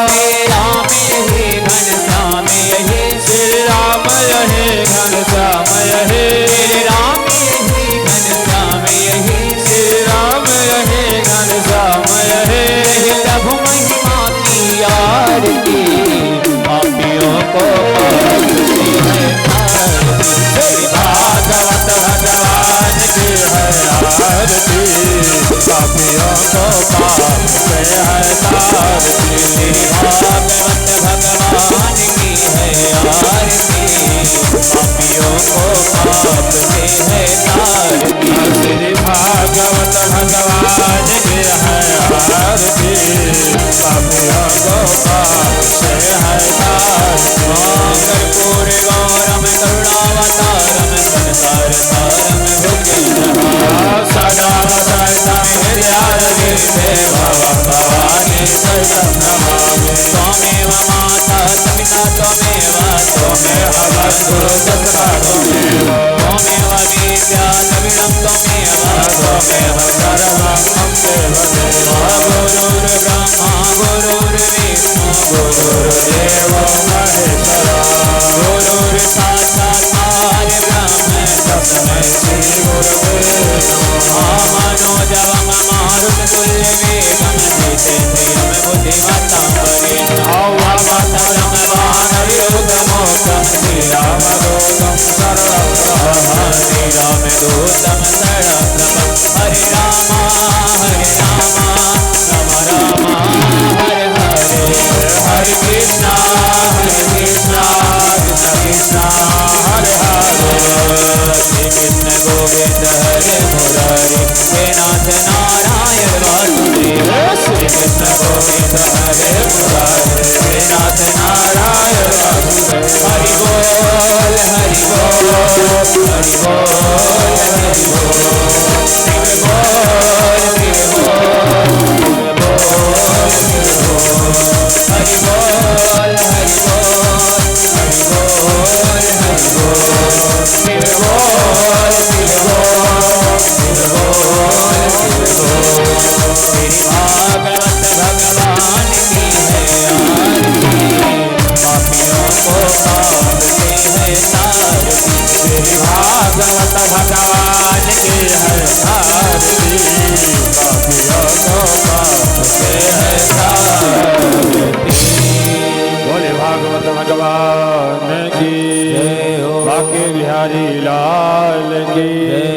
श्री राम यही घनश्याम यही, श्री राम यही घनश्याम यही, श्री राम यही घनश्याम यही, श्री राम यही घनश्याम यही। प्रभु महिमा की आरती, पापियों को पाप से है तारती। श्री भागवत भगवान की है आरती, पापियों को पाप से है तारती। श्री भागवत भगवान की है आरती, पापियों को पाप से है तारती। श्री भागवत भगवान की है आरती, पापियों को पाप से है तारती। कर्पूर गौरम करुणावतारम संसार सारम भुजगेन्द्रहारं, सदा वदन्तं हृदयारविन्दे भवानी सहितं नमामि। त्वमेव माता पिता त्वमेव, त्वमेव बन्धुः सखा त्वमेव, त्वमेव विद्या द्रविणं त्वमेव, त्वमेव सर्वं मम देवदेव। गुरुर्ब्रह्मा गुरुर्विष्णु गुरुर्देवो महेश्वरः, गुरुर्साक्षात् परब्रह्म तस्मै श्री गुरवे नमः। मनोजवं मारुततुल्यवेगं जितेन्द्रियं बुद्धिमतां वरिष्ठं वातावरणं वानरयूथमोक्षं श्रीरामदूतं शरणं प्रपद्ये। श्रीरामदूतं शरणं प्रपद्ये। हरे राम राम राम हरे हरे, हरे कृष्णा कृष्ण कृष्ण हरे हरे। श्री कृष्ण गोविंद हरे मुरारी, हे नाथ नारायण वासुदेव। श्री कृष्ण गोविंद हरे मुरारी, हे नाथ नारायण वासुदेव। हरि बोल हरि बोल हरि बोल हरि बोल, शिव बोल शिव बोल शिव बोल शिव बोल। हरि बोल हरि बोल हरि बोल हरि बोल, शिव बोल शिव बोल शिव बोल शिव बोल। श्री भागवत भगवान की है आरती, पापियों को पाप से है तारती। श्री भागवत भगवान की है आरती, पापियों को पापते हैं तारती। बोले भागवत भगवान की, बाके बिहारी लाल की।